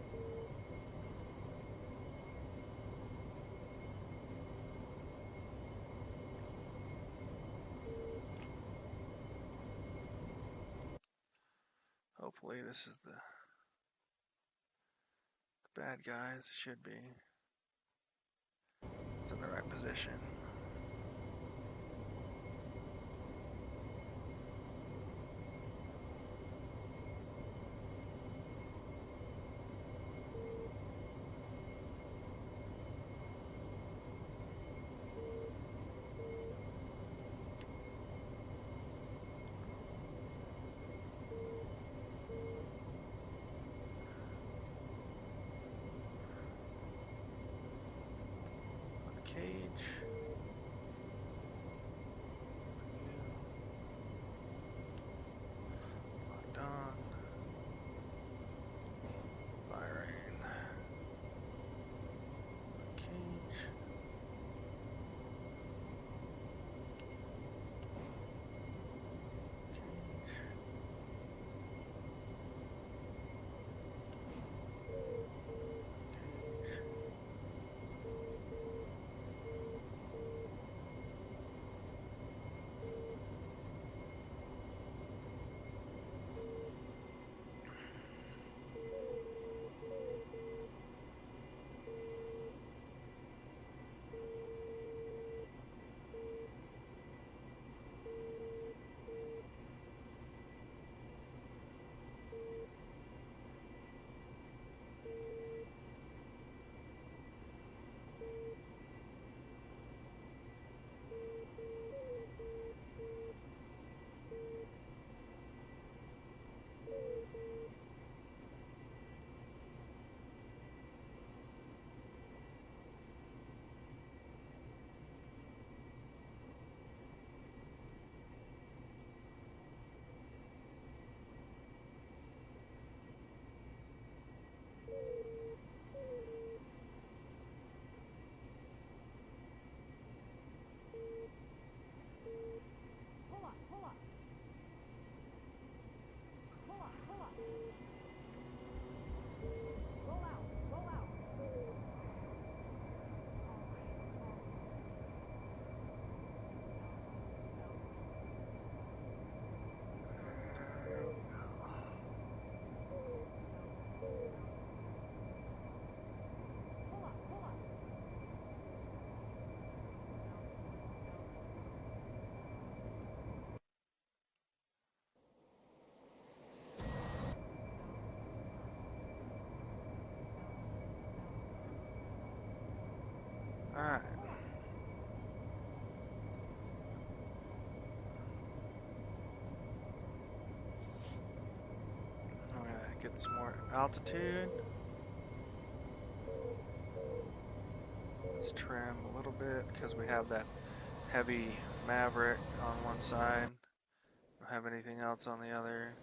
Hopefully this is the bad guys. It should be. It's in the right position. Cage. Locked on. Firing. Cage. Get some more altitude. Let's trim a little bit because we have that heavy Maverick on one side. Don't have anything else on the other.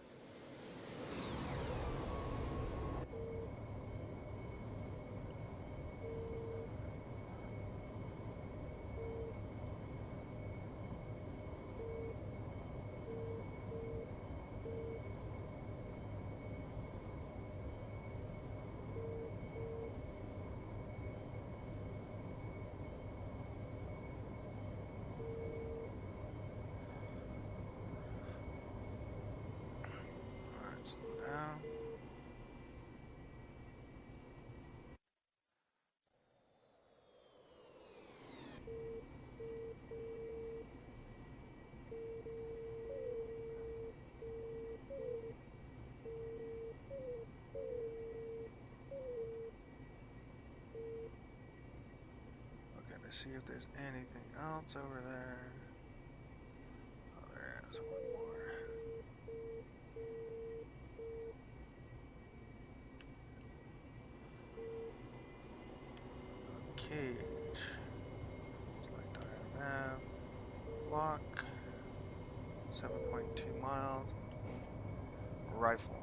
Alright, slow down. Looking to see if there's anything else over there. Oh, there is one more. Cage. Select our map. Lock. 7.2 miles. Rifle.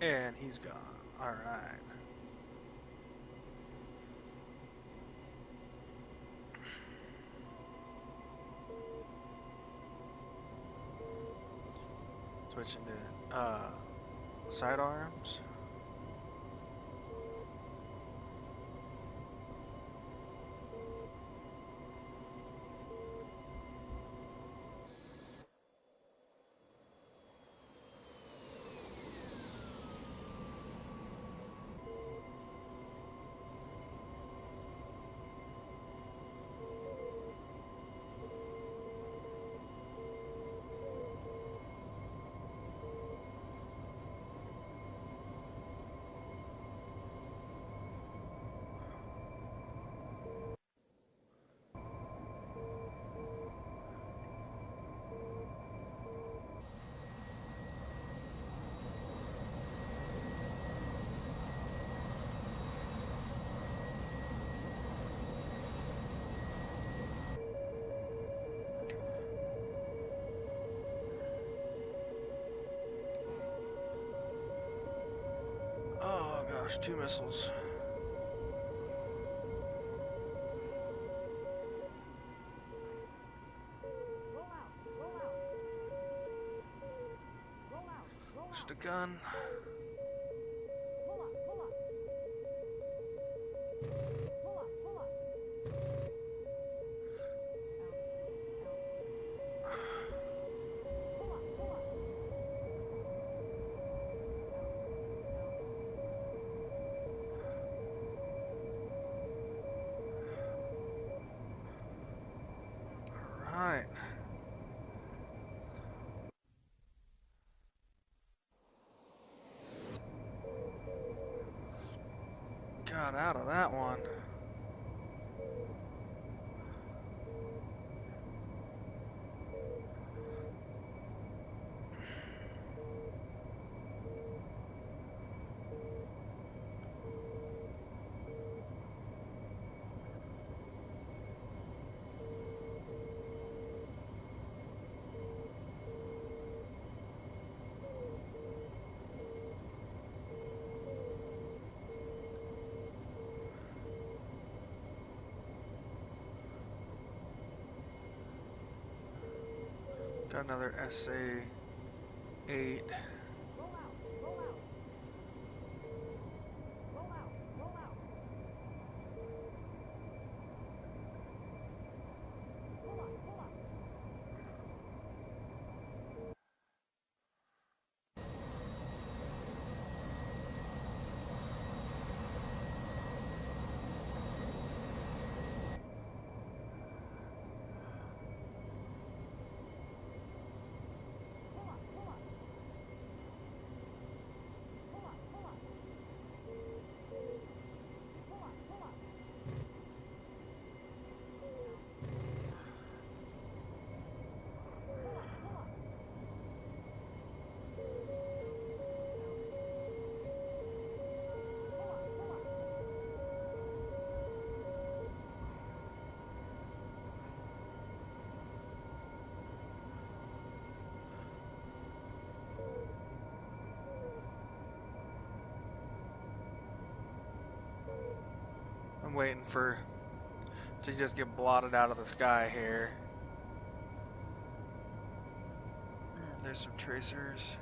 And he's gone. Alright. Switching to sidearms. Oh gosh, 2 missiles. Roll out. Roll out. Roll out. Roll Just out. a gun. Pull up. Pull up. Pull up. Pull up. Pull up. Pull up. Alright. Got out of that one. Got another SA-8. Roll out. Roll out. waiting for to just get blotted out of the sky here. There's some tracers.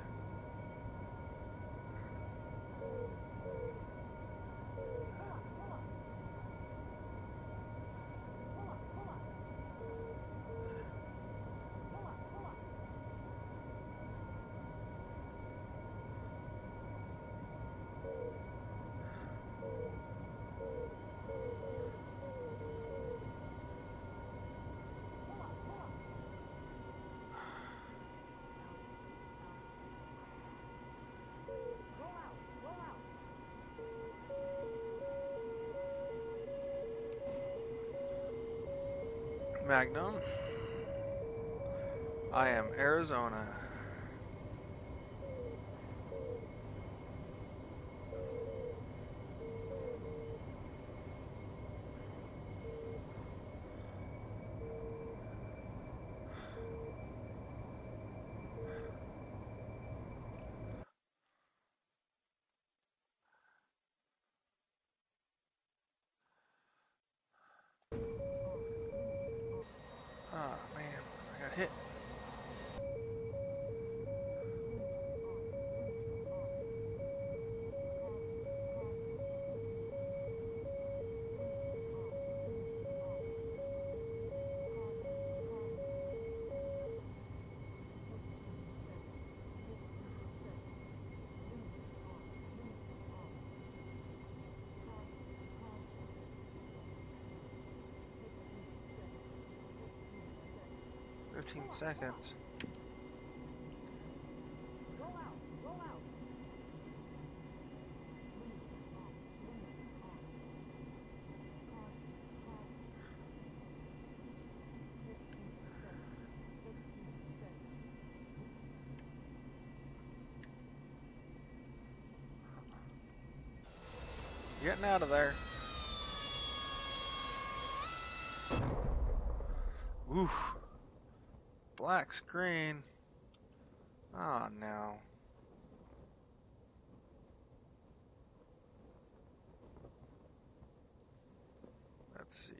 Magnum. I am Arizona. Ah, man, I got hit. "15 seconds. Getting out of there. Oof. Black screen. Oh no. Let's see.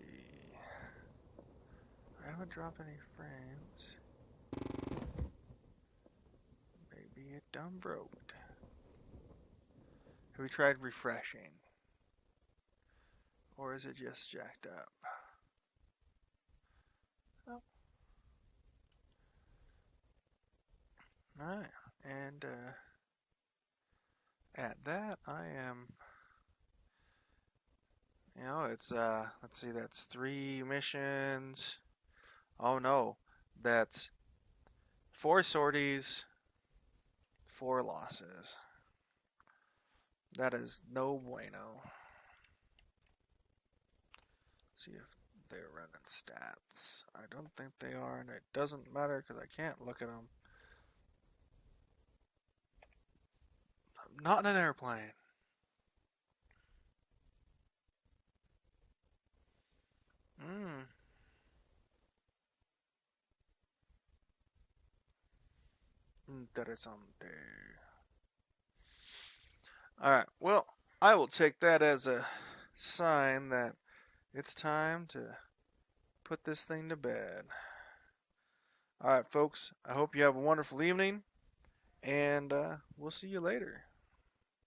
I haven't dropped any frames. Maybe it done broke. Have we tried refreshing? Or is it just jacked up? Oh. Alright, and at that I am, it's let's see, that's 3 missions. Oh no, that's 4 sorties, 4 losses. That is no bueno. See if they're running stats. I don't think they are, and it doesn't matter because I can't look at them. I'm not in an airplane. Interesante. Alright, well, I will take that as a sign that it's time to put this thing to bed. Alright, folks, I hope you have a wonderful evening, and we'll see you later.